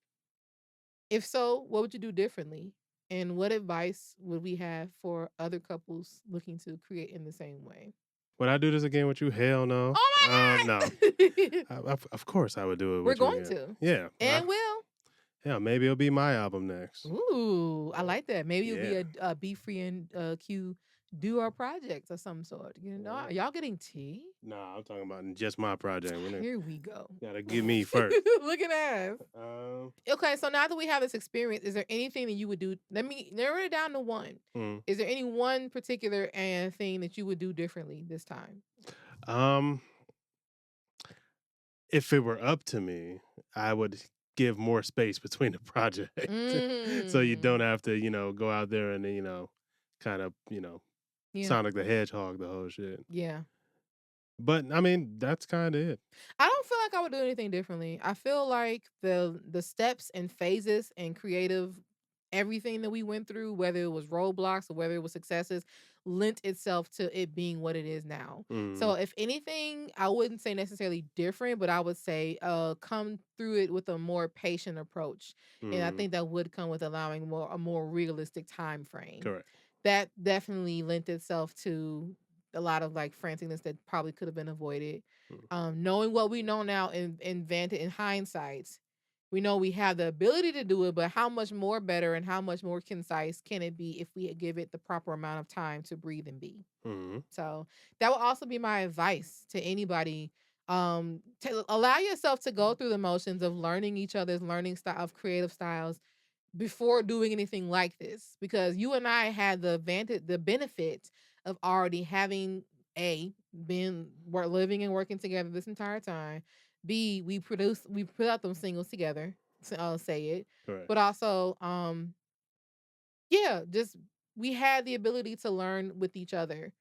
If so, what would you do differently? And what advice would we have for other couples looking to create in the same way? Would I do this again with you? Hell no. Oh No. my god! Of course I would do it We're with you going again. to. Yeah. And will. Yeah. Maybe it'll be my album next. Ooh, I Uh, like that. Maybe it'll be yeah. a Be Free and Q do our projects of some sort. You know, Yeah. are y'all getting tea? Nah, I'm talking about just my project. Here we go. Gotta get me first. Look at us. Um. Okay, so now that we have this experience, is there anything that you would do? Let me narrow it down to one. mm. Is there any one particular thing that you would do differently this time? Um. If it were up to me, I would give more space between the project, so you don't Mm. have to, go out there and kind of, Yeah. Sonic the Hedgehog the whole shit. Yeah. But I mean, that's kind of it. I don't feel like I would do anything differently. I feel like the steps and phases and creative everything that we went through, whether it was roadblocks or whether it was successes, lent itself to it being what it is now. Mm, So if anything, I wouldn't say necessarily different, but I would say come through it with a more patient approach. And I mm, think that would come with allowing a more realistic time frame. correct. That definitely lent itself to a lot of like franticness that probably could have been avoided. Mm, Knowing what we know now in hindsight, we know we have the ability to do it, but how much more better and how much more concise can it be if we give it the proper amount of time to breathe and be? mm, So that will also be my advice to anybody. To allow yourself to go through the motions of learning each other's learning style of creative styles before doing anything like this, because you and I had the benefit of already having a been living and working together this entire time. B, we put out them singles together. Say it, correct. but also yeah, just we had the ability to learn with each other.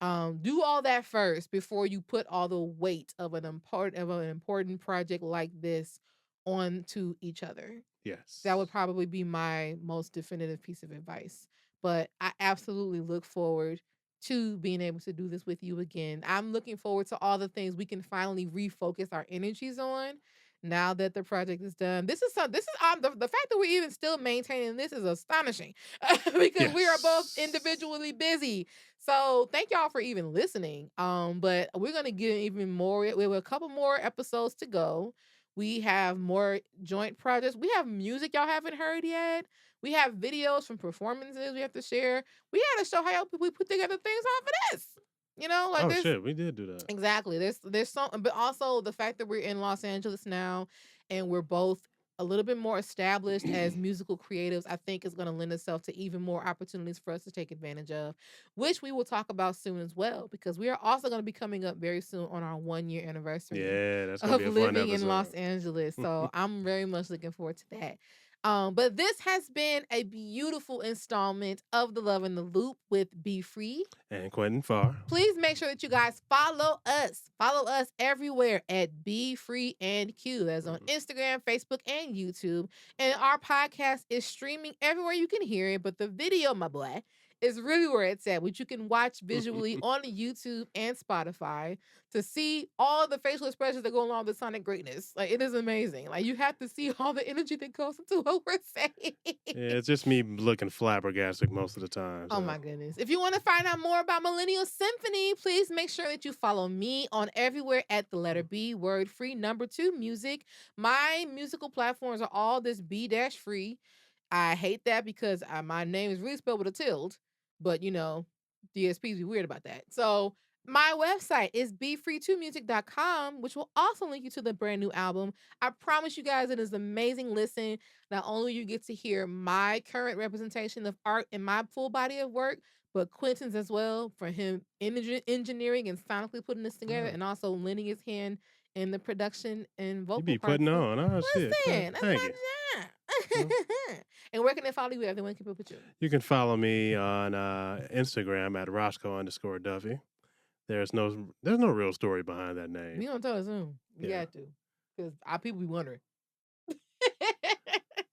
Do all that first before you put all the weight of an important project like this onto each other. That would Yes. probably be my most definitive piece of advice. But I absolutely look forward to being able to do this with you again. I'm looking forward to all the things we can finally refocus our energies on now that the project is done. The fact that we're even still maintaining this is astonishing because we are both Yes. individually busy. So thank y'all for even listening. But we're gonna get even more. We have a couple more episodes to go. We have more joint projects. We have music y'all haven't heard yet. We have videos from performances we have to share. We got to show how we put together things off of this. Like Oh there's shit, we did do that. exactly. There's some, but also the fact that we're in Los Angeles now and we're both a little bit more established as musical creatives, I think is going to lend itself to even more opportunities for us to take advantage of, which we will talk about soon as well, because we are also going to be coming up very soon on our 1 year anniversary Yeah, that's gonna be of a fun living in Los episode. Angeles. So I'm very much looking forward to that. But this has been a beautiful installment of The Love in the Loop with Be Free. And Quentin Farr. Please make sure that you guys follow us. Follow us everywhere at Be Free and Q. That's on Mhm. Instagram, Facebook, and YouTube. And our podcast is streaming everywhere you can hear it, but the video, my boy, is really where it's at, which you can watch visually on YouTube and Spotify to see all the facial expressions that go along with Sonic greatness. Like, it is amazing. Like, you have to see all the energy that goes into what we're saying. Yeah, it's just me looking flabbergasted most of the time. Oh So my goodness. If you want to find out more about Millennial Symphony, please make sure that you follow me on everywhere at the letter B, word free, number 2 music. My musical platforms are all this B dash free. I hate that because my name is really spelled with a tilde, but DSPs be weird about that. So my website is befree2music.com, which will also link you to the brand new album. I promise you guys it is an amazing listen. Not only you get to hear my current representation of art in my full body of work, but Quentin's as well, for him engineering and sonically putting this together, oh, and also lending his hand in the production and you vocal be parts. putting So on. Oh shit. listen, that's Thank you. my Well, job. And where can they follow you? Everyone keep up with you. you can follow me on Instagram at Roscoe_Duffy. There's no real story behind that name. We gonna tell us soon. We Yeah. got to, because our people be wondering.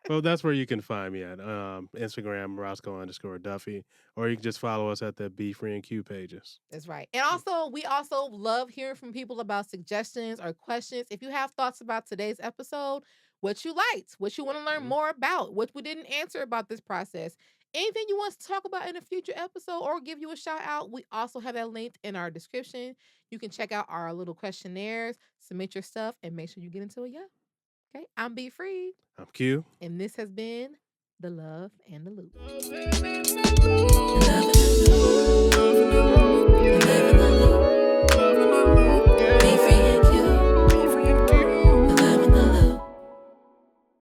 Well, that's where you can find me at Instagram, Roscoe_Duffy, or you can just follow us at the Be Free and Q pages. That's right. And also, we also love hearing from people about suggestions or questions. If you have thoughts about today's episode, what you liked, what you want to learn Mhm. more about, what we didn't answer about this process, anything you want us to talk about in a future episode or give you a shout out, we also have that linked in our description. You can check out our little questionnaires, submit your stuff, and make sure you get into it. Yeah. Okay. I'm Be Free. I'm Q. And this has been The Love and the Loop.